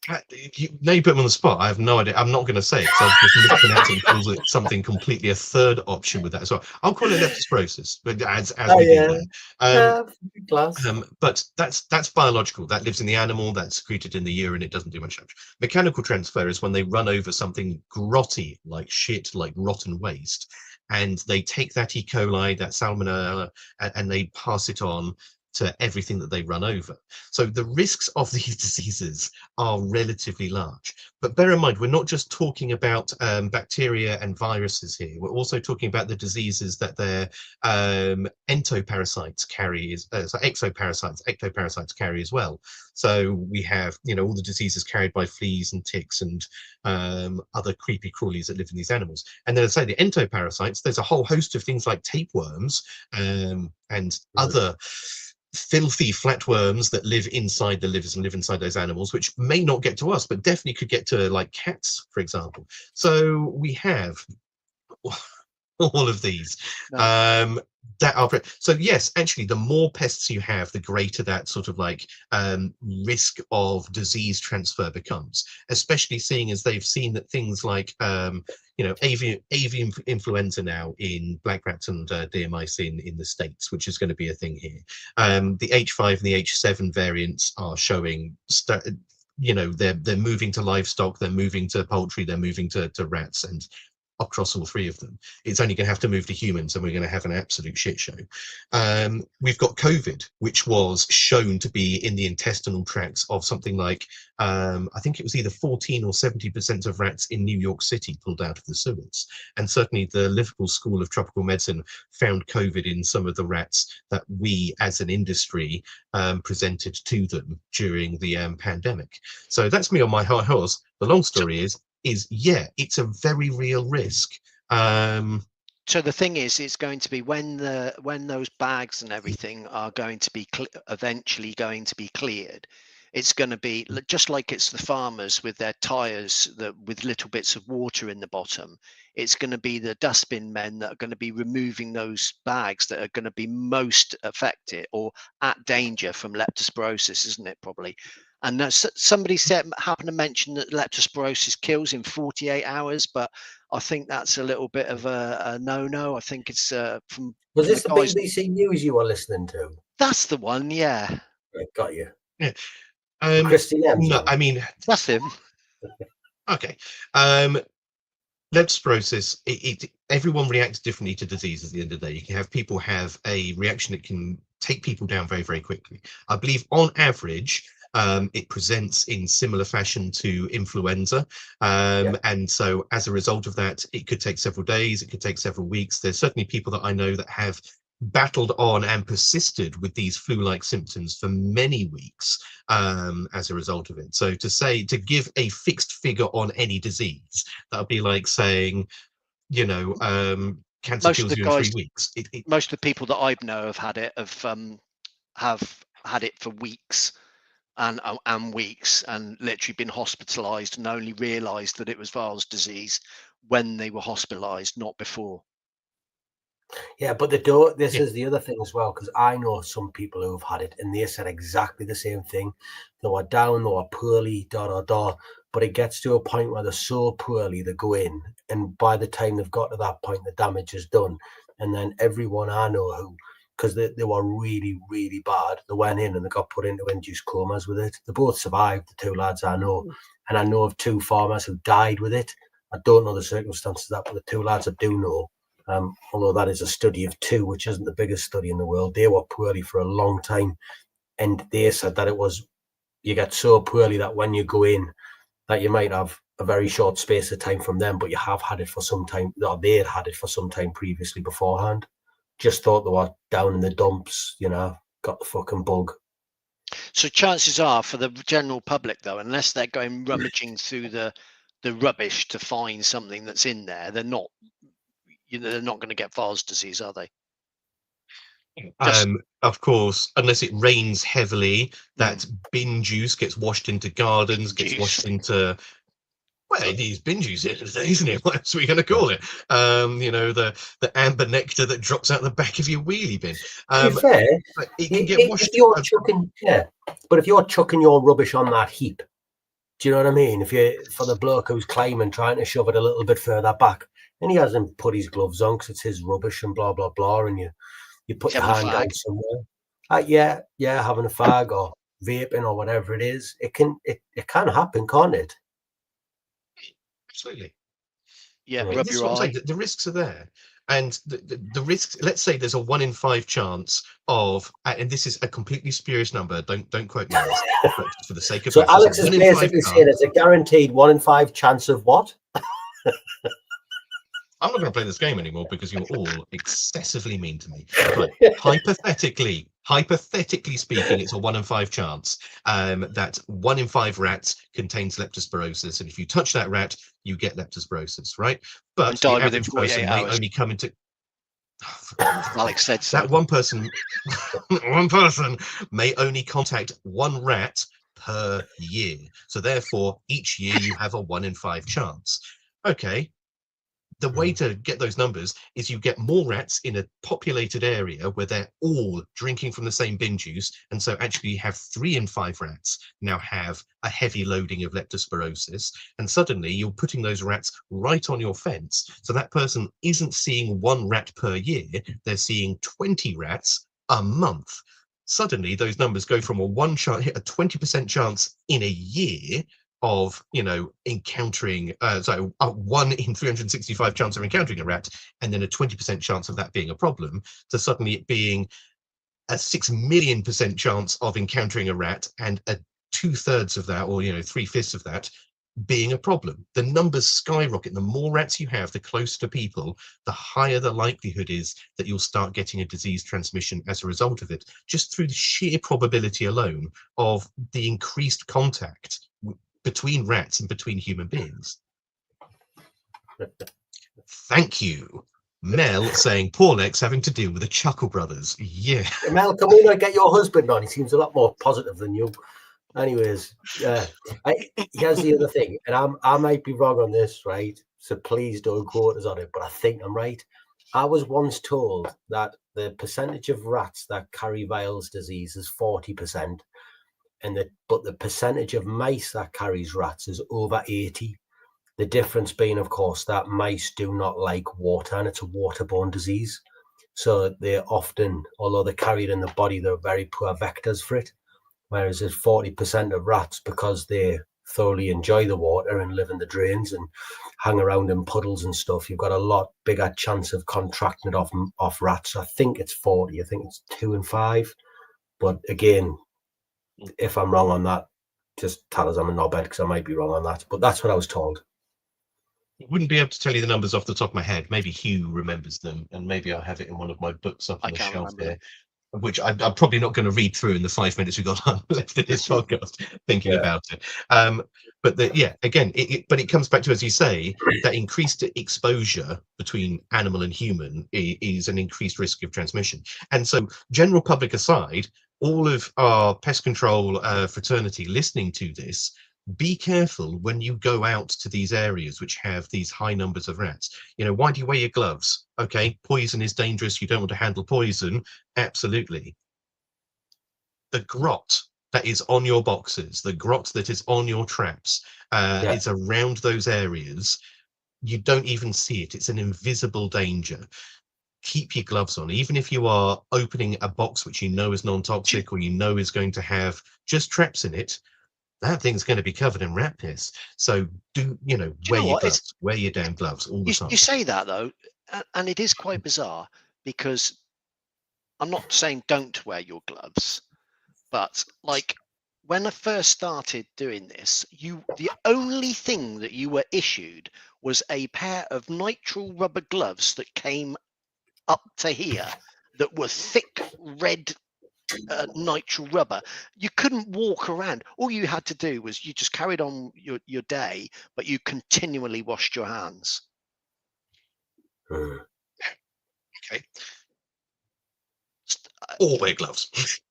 Now you put me on the spot. I have no idea. I'm not going to say it because I've just mispronounced it and calls it something completely a third option with that as well. I'll call it leptospirosis, but as we do there. Class. But that's biological. That lives in the animal. That's secreted in the urine. It doesn't do much damage. Mechanical transfer is when they run over something grotty, like shit, like rotten waste, and they take that E. coli, that salmonella, and they pass it on to everything that they run over. So the risks of these diseases are relatively large. But bear in mind, we're not just talking about bacteria and viruses here. We're also talking about the diseases that their entoparasites carry, so exoparasites, ectoparasites carry as well. So we have, all the diseases carried by fleas and ticks and other creepy crawlies that live in these animals. And then I say the entoparasites, there's a whole host of things like tapeworms and other filthy flatworms that live inside the livers and live inside those animals, which may not get to us, but definitely could get to like cats, for example. So we have all of these that are so yes, actually the more pests you have, the greater that sort of like risk of disease transfer becomes, especially seeing as they've seen that things like avian influenza now in black rats and deer mice in the States, which is going to be a thing here. The H5 and the H7 variants are showing they're moving to livestock, they're moving to poultry, they're moving to rats, and across all 3 of them. It's only going to have to move to humans and we're going to have an absolute shit show. We've got COVID, which was shown to be in the intestinal tracts of something like, I think it was either 14 or 70% of rats in New York City pulled out of the sewers. And certainly the Liverpool School of Tropical Medicine found COVID in some of the rats that we as an industry presented to them during the pandemic. So that's me on my high horse. The long story is yeah, it's a very real risk. So the thing is, it's going to be when those bags and everything are going to be eventually going to be cleared. It's going to be just like it's the farmers with their tires with little bits of water in the bottom. It's going to be the dustbin men that are going to be removing those bags that are going to be most affected or at danger from leptospirosis, isn't it? Probably. And somebody happened to mention that leptospirosis kills in 48 hours, but I think that's a little bit of a no-no. I think it's from. Was this the BBC News you were listening to? That's the one, yeah. Right, got you. Yeah. Christine Evans. No, I mean that's him. Okay. Leptospirosis, everyone reacts differently to disease at the end of the day. You can have people have a reaction that can take people down very, very quickly. I believe on average, it presents in similar fashion to influenza. And so as a result of that, it could take several days, it could take several weeks. There's certainly people that I know that have battled on and persisted with these flu-like symptoms for many weeks as a result of it. So to give a fixed figure on any disease, that would be like saying, cancer kills you in 3 weeks. Most of the people that I know have had it have had it for weeks. and weeks, and literally been hospitalized and only realized that it was Weil's disease when they were hospitalized, not before. Yeah, but they don't. This Yeah. is the other thing as well, because I know some people who have had it, and they said exactly the same thing. They were down, they were poorly, but it gets to a point where they're so poorly, they go in, and by the time they've got to that point, the damage is done. And then everyone I know who, because they were really, really bad, they went in and they got put into induced comas with it. They both survived, the two lads I know, and I know of two farmers who died with it. I don't know the circumstances of that, but the two lads I do know, although that is a study of two, which isn't the biggest study in the world, they were poorly for a long time. And they said that it was, you get so poorly that when you go in, that you might have a very short space of time from them, but you have had it for some time, or they had it for some time previously beforehand. Just thought they were down in the dumps, got the fucking bug. So chances are, for the general public, though, unless they're going rummaging through the rubbish to find something that's in there, they're not going to get Weil's disease, are they? Of course, unless it rains heavily, that bin juice gets washed into gardens, gets washed into, well, it is bin juice, isn't it? What else are we going to call it? The amber nectar that drops out the back of your wheelie bin. To be fair, it can get washed. If you're chucking your rubbish on that heap, do you know what I mean? If you're for the bloke who's climbing, trying to shove it a little bit further back, and he hasn't put his gloves on because it's his rubbish and blah blah blah, and you put your hand down somewhere. Yeah, having a fag or vaping or whatever it is, it can happen, can't it? Absolutely. Yeah, this is what I'm saying. The risks are there, and the risks. Let's say there's a 1 in 5 chance of, and this is a completely spurious number. Don't quote me on this, but for the sake of so Alex is basically saying it's a guaranteed 1 in 5 chance of what? I'm not going to play this game anymore because you're all excessively mean to me. But hypothetically speaking, it's a 1 in 5 chance that 1 in 5 rats contains leptospirosis, and if you touch that rat, you get leptospirosis, right? But the average person may only come into. Alex said so. That one person may only contact 1 rat per year. So therefore, each year you have a 1 in 5 chance. Okay. The way to get those numbers is you get more rats in a populated area where they're all drinking from the same bin juice. And so actually you have 3 in 5 rats now have a heavy loading of leptospirosis. And suddenly you're putting those rats right on your fence. So that person isn't seeing 1 rat per year. They're seeing 20 rats a month. Suddenly those numbers go from a 20% chance in a year of encountering a 1 in 365 chance of encountering a rat, and then a 20% chance of that being a problem, to suddenly it being a 6 million% chance of encountering a rat, and a 2/3 of that, or 3/5 of that, being a problem. The numbers skyrocket. The more rats you have, the closer to people, the higher the likelihood is that you'll start getting a disease transmission as a result of it, just through the sheer probability alone of the increased contact between rats and between human beings. Thank you. Mel saying Paul X having to deal with the Chuckle Brothers. Yeah. Mel, can we not get your husband on? He seems a lot more positive than you. Anyways, here's the other thing, and I might be wrong on this, right? So please don't quote us on it, but I think I'm right. I was once told that the percentage of rats that carry Weil's disease is 40%. But the percentage of mice that carries rats is over 80. The difference being, of course, that mice do not like water, and it's a waterborne disease. So they often, although they carry it in the body, they're very poor vectors for it. Whereas there's 40% of rats, because they thoroughly enjoy the water and live in the drains and hang around in puddles and stuff, you've got a lot bigger chance of contracting it off rats. I think it's 40. I think it's 2 in 5. But again, if I'm wrong on that, just tell us I'm a knobhead, because I might be wrong on that. But that's what I was told. I wouldn't be able to tell you the numbers off the top of my head. Maybe Hugh remembers them, and maybe I'll have it in one of my books up on the shelf there, which I'm probably not going to read through in the 5 minutes we've got left in this podcast thinking about it. But again, it comes back to, as you say, that increased exposure between animal and human is an increased risk of transmission. And so, general public aside, all of our pest control fraternity listening to this, be careful when you go out to these areas which have these high numbers of rats. Why do you wear your gloves? Okay, poison is dangerous. You don't want to handle poison. Absolutely. The grot that is on your boxes, the grot that is on your traps, is around those areas. You don't even see it. It's an invisible danger. Keep your gloves on, even if you are opening a box which you know is non-toxic or you know is going to have just traps in it. That thing's going to be covered in rat piss. So wear your gloves, wear your damn gloves all the time. You say that though, and it is quite bizarre, because I'm not saying don't wear your gloves, but like when I first started doing this, the only thing that you were issued was a pair of nitrile rubber gloves that came up to here, that were thick red nitrile rubber. You couldn't walk around. All you had to do was you just carried on your day, but you continually washed your hands. Okay. Or wear gloves.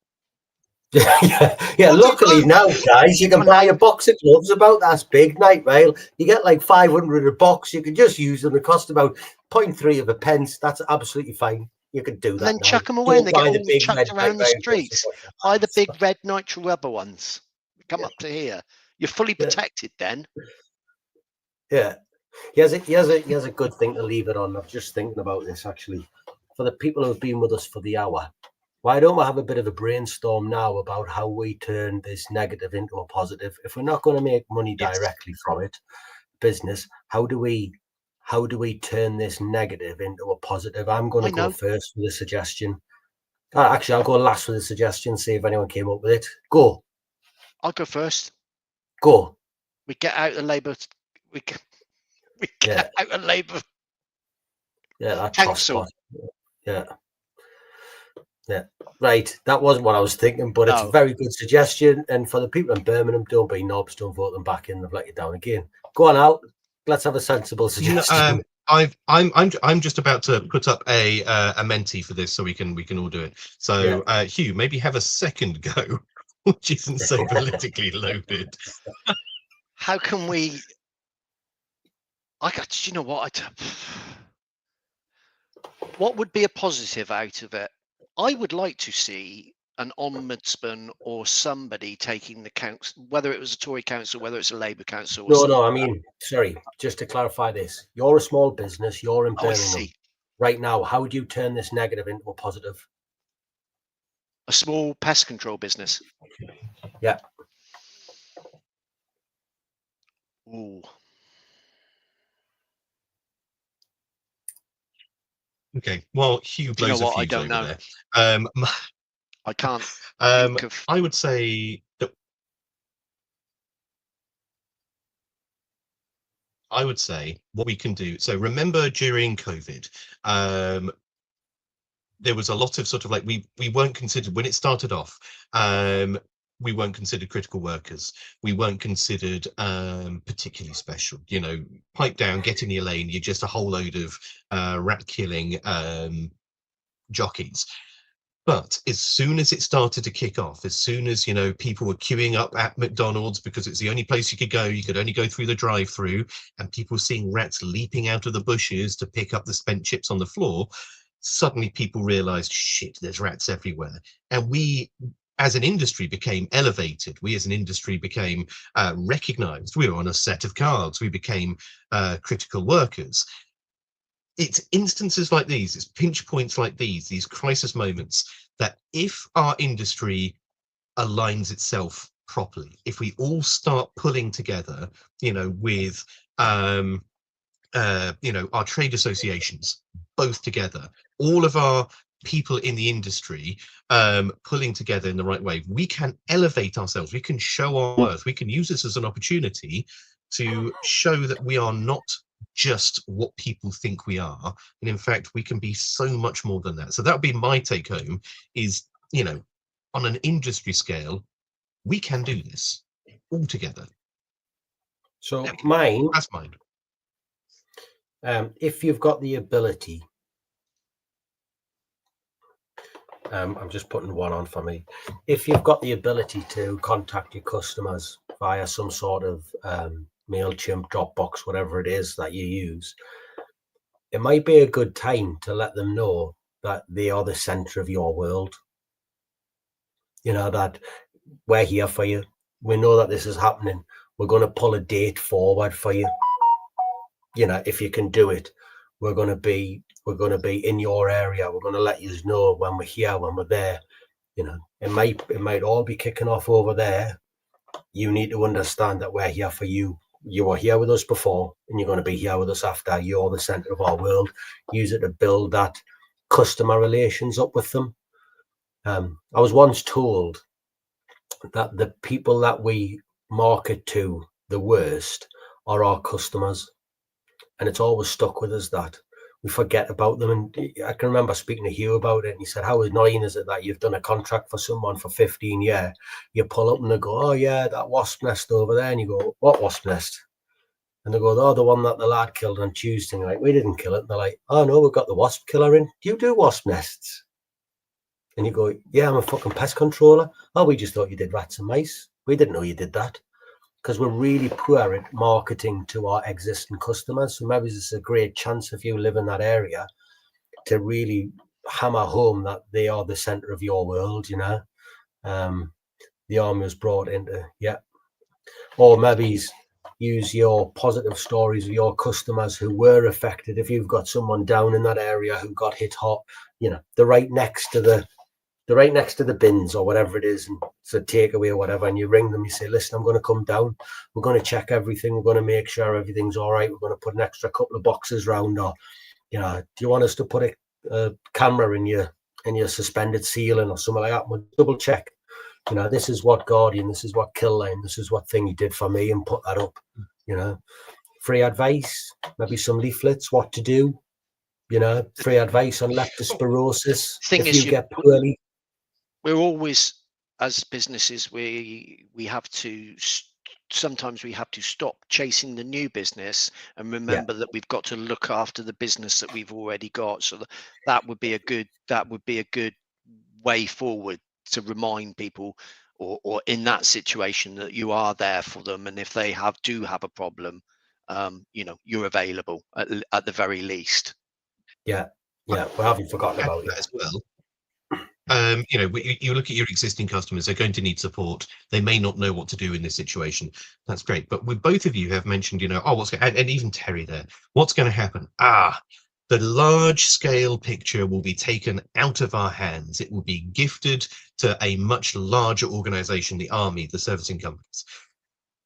Yeah. Luckily now, guys, you can buy a box of gloves about that big, night rail. You get like 500 a box. You can just use them. It costs about 0.3 of a pence. That's absolutely fine. You can do that. And then now. chuck them away, and they get all chucked around the red streets. Buy the big red nitrile rubber ones. Come up to here. You're fully protected then. Yeah. He has a good thing to leave it on. I'm just thinking about this actually. For the people who have been with us for the hour, why don't we have a bit of a brainstorm now about how we turn this negative into a positive? If we're not going to make money directly from it, business, how do we turn this negative into a positive? I'm going to go first with a suggestion. Actually, I'll go last with a suggestion, see if anyone came up with it. Go. I'll go first. Go. We get out of Labour. We get out of Labour. Yeah, that council. Yeah. Right. That wasn't what I was thinking, but it's a very good suggestion. And for the people in Birmingham, don't be knobs, don't vote them back in. They've let you down again. Go on, Al. Let's have a sensible suggestion. I'm just about to put up a mentee for this, so we can all do it. So Hugh, maybe have a second go, which isn't so politically loaded. How can we? You know what? What would be a positive out of it? I would like to see an ombudsman or somebody taking the council, whether it was a Tory council, whether it's a Labour council. No, I mean, sorry, just to clarify this. You're a small business, you're in Birmingham. Right now, how would you turn this negative into a positive? A small pest control business. Yeah. Ooh. Okay. Well, Hugh blows a fuse I don't know. there. I can't. I would say that. I would say what we can do. So remember during COVID, there was a lot of sort of like we weren't considered when it started off. We weren't considered critical workers. We weren't considered particularly special. Pipe down, get in your lane. You're just a whole load of rat killing jockeys. But as soon as it started to kick off, as soon as people were queuing up at McDonald's because it's the only place you could go, you could only go through the drive-through, and people seeing rats leaping out of the bushes to pick up the spent chips on the floor, suddenly people realized, shit, there's rats everywhere. And we as an industry became elevated. We as an industry became recognized. We were on a set of cards. We became critical workers. It's instances like these, it's pinch points like these crisis moments, that if our industry aligns itself properly, if we all start pulling together, with our trade associations, both together, all of our people in the industry pulling together in the right way, we can elevate ourselves, we can show our worth, we can use this as an opportunity to show that we are not just what people think we are, and in fact we can be so much more than that. So that would be my take home, is on an industry scale we can do this all together. So that's mine. If you've got the ability I'm just putting one on for me. If you've got the ability to contact your customers via some sort of MailChimp, Dropbox, whatever it is that you use, it might be a good time to let them know that they are the center of your world. You know, that we're here for you. We know that this is happening. We're going to pull a date forward for you. You know, if you can do it, we're going to be in your area. We're going to let you know when we're here, when we're there. You know, it might all be kicking off over there. You need to understand that we're here for you. You were here with us before, and you're going to be here with us after. You're the center of our world. Use it to build that customer relations up with them. I was once told that the people that we market to the worst are our customers, and it's always stuck with us that we forget about them. And I can remember speaking to Hugh about it, and he said, how annoying is it that you've done a contract for someone for 15 years, you pull up and they go, oh yeah, that wasp nest over there, and you go, what wasp nest? And they go, oh, the one that the lad killed on Tuesday. And you're like, we didn't kill it. And they're like, oh no, we've got the wasp killer in. Do you do wasp nests? And you go, yeah, I'm a fucking pest controller. Oh, we just thought you did rats and mice. We didn't know you did that. Because we're really poor at marketing to our existing customers. So maybe this is a great chance if you live in that area to really hammer home that they are the center of your world, you know. The army was brought into, yeah. Or maybe use your positive stories of your customers who were affected. If you've got someone down in that area who got hit hot, you know, they're right next to the bins or whatever it is, and it's a takeaway or whatever, and you ring them, you say, listen, I'm going to come down, we're going to check everything, we're going to make sure everything's all right, we're going to put an extra couple of boxes round, or, you know, do you want us to put a camera in your suspended ceiling or something like that? We'll double check, you know, this is what Guardian, this is what Kill Line, this is what thing you did for me, and put that up, you know. Free advice, maybe some leaflets, what to do, you know, free advice on leptospirosis. Thing if is, you get poorly. We're always, as businesses, we have to sometimes we have to stop chasing the new business and remember that we've got to look after the business that we've already got. So that would be a good way forward to remind people, or in that situation, that you are there for them, and if they do have a problem, you know, you're available at the very least. Yeah, we haven't forgotten about it as well. You know, you look at your existing customers, they're going to need support. They may not know what to do in this situation. That's great. But with both of you have mentioned, you know, oh, and even Terry there, what's going to happen? The large scale picture will be taken out of our hands. It will be gifted to a much larger organization, the army, the servicing companies.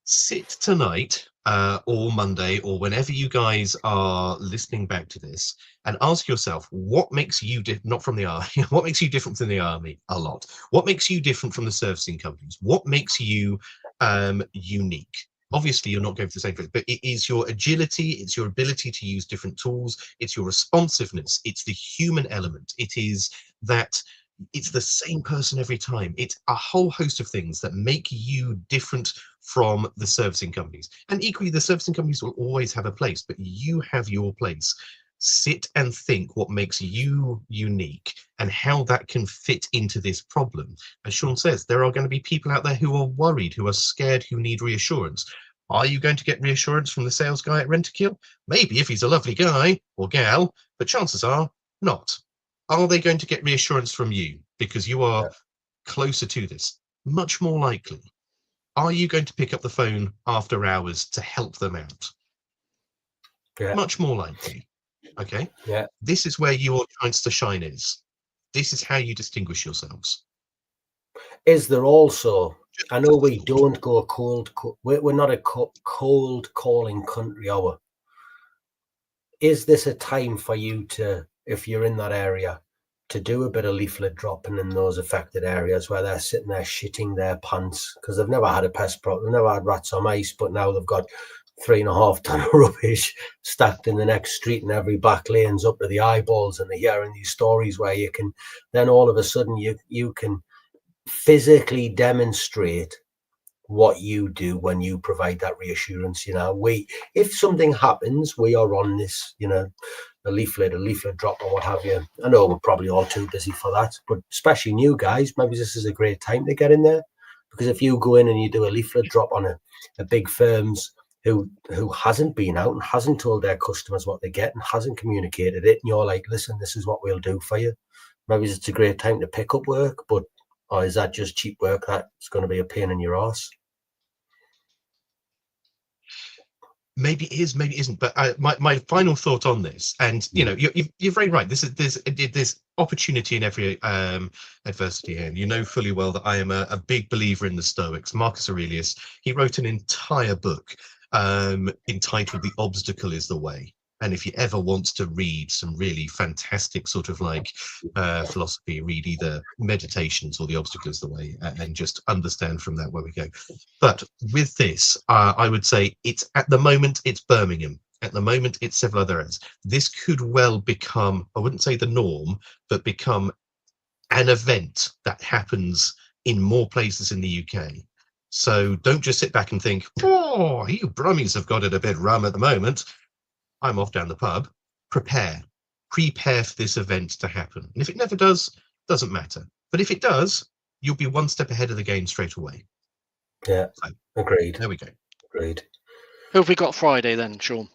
Sit tonight or Monday or whenever you guys are listening back to this and ask yourself, what makes you not from the army? What makes you different from the army? A lot. What makes you different from the servicing companies? What makes you unique? Obviously, you're not going for the same thing, but it is your agility, it's your ability to use different tools, it's your responsiveness, it's the human element, it is that it's the same person every time. It's a whole host of things that make you different from the servicing companies. And equally, the servicing companies will always have a place, but you have your place. Sit and think what makes you unique and how that can fit into this problem. As Sean says, there are going to be people out there who are worried, who are scared, who need reassurance. Are you going to get reassurance from the sales guy at Rent-A-Kill? Maybe if he's a lovely guy or gal, but chances are not. Are they going to get reassurance from you because you are closer to this? Much more likely. Are you going to pick up the phone after hours to help them out? Much more likely. Okay. This is where your chance to shine is. This is how you distinguish yourselves. Is there also, I know we don't go cold, we're not a cold calling country, are we? Is this a time for you to, if you're in that area, to do a bit of leaflet dropping in those affected areas where they're sitting there shitting their pants because they've never had a pest problem, they've never had rats or mice, but now they've got 3.5 ton of rubbish stacked in the next street, and every back lane's up to the eyeballs, and they're hearing these stories where you can, then all of a sudden you can physically demonstrate what you do when you provide that reassurance. You know, if something happens, we are on this, you know, a leaflet drop or what have you. I know we're probably all too busy for that, but especially new guys, maybe this is a great time to get in there, because if you go in and you do a leaflet drop on a big firm's who hasn't been out and hasn't told their customers what they get and hasn't communicated it, and you're like, listen, this is what we'll do for you, maybe it's a great time to pick up work. But or is that just cheap work that's going to be a pain in your arse? Maybe it is, maybe it isn't. But my final thought on this, and you're very right. There's opportunity in every adversity, and you know fully well that I am a big believer in the Stoics. Marcus Aurelius, he wrote an entire book entitled "The Obstacle is the Way." And if you ever want to read some really fantastic sort of like philosophy, read either Meditations or The Obstacle is the Way, and just understand from that where we go. But with this, I would say it's at the moment, it's Birmingham. At the moment, it's several other areas. This could well become, I wouldn't say the norm, but become an event that happens in more places in the UK. So don't just sit back and think, oh, you Brummies have got it a bit rum at the moment. I'm off down the pub. Prepare for this event to happen. And if it never does, doesn't matter. But if it does, you'll be one step ahead of the game straight away. Yeah, so, agreed. There we go. Agreed. Who have we got Friday then, Sean?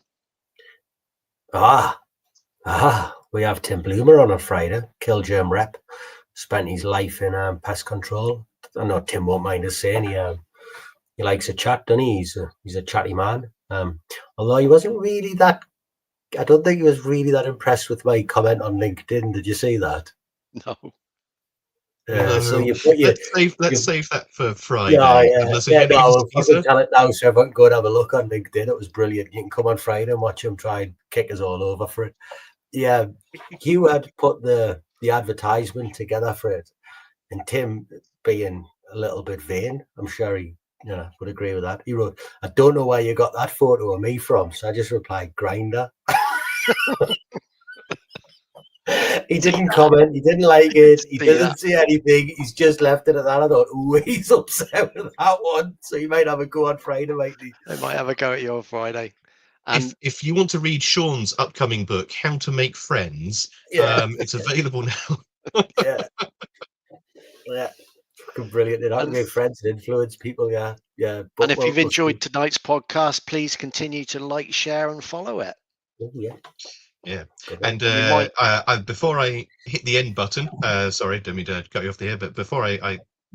We have Tim Bloomer on Friday. Killgerm rep. Spent his life in pest control. I know Tim won't mind us saying he likes a chat, doesn't he? He's a chatty man. Although he wasn't really that. I don't think he was really that impressed with my comment on LinkedIn. Did you see that? No. No. So let's save that for Friday. I'll tell it now, so everyone can go and have a look on LinkedIn. It was brilliant. You can come on Friday and watch him try and kick us all over for it. Yeah, Hugh had put the advertisement together for it, and Tim, being a little bit vain, I'm sure he would agree with that. He wrote, "I don't know where you got that photo of me from," so I just replied, "Grinder." He didn't comment. He didn't like it. He didn't see anything. He's just left it at that. I thought, ooh, he's upset with that one. So he might have a go on Friday, might he? They might have a go at you on Friday. And if you want to read Sean's upcoming book, How to Make Friends, it's available now. Yeah. Brilliant. How to make friends and influence people. Yeah. And if you've enjoyed tonight's podcast, please continue to like, share, and follow it. Yeah. And before I hit the end button, sorry, don't mean to cut you off there, but before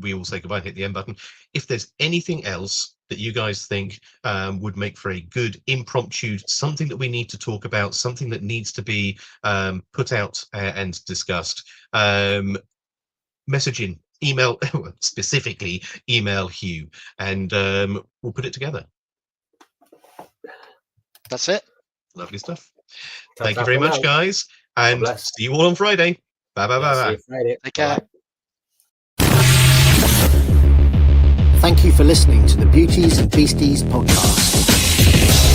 we all say goodbye and hit the end button, if there's anything else that you guys think would make for a good impromptu, something that we need to talk about, something that needs to be put out and discussed, message in, email, specifically email Hugh, and we'll put it together. That's it. Lovely stuff. Thank you very much, guys, and see you all on Friday. Bye. Take care. Thank you for listening to the Beauties and Beasties podcast.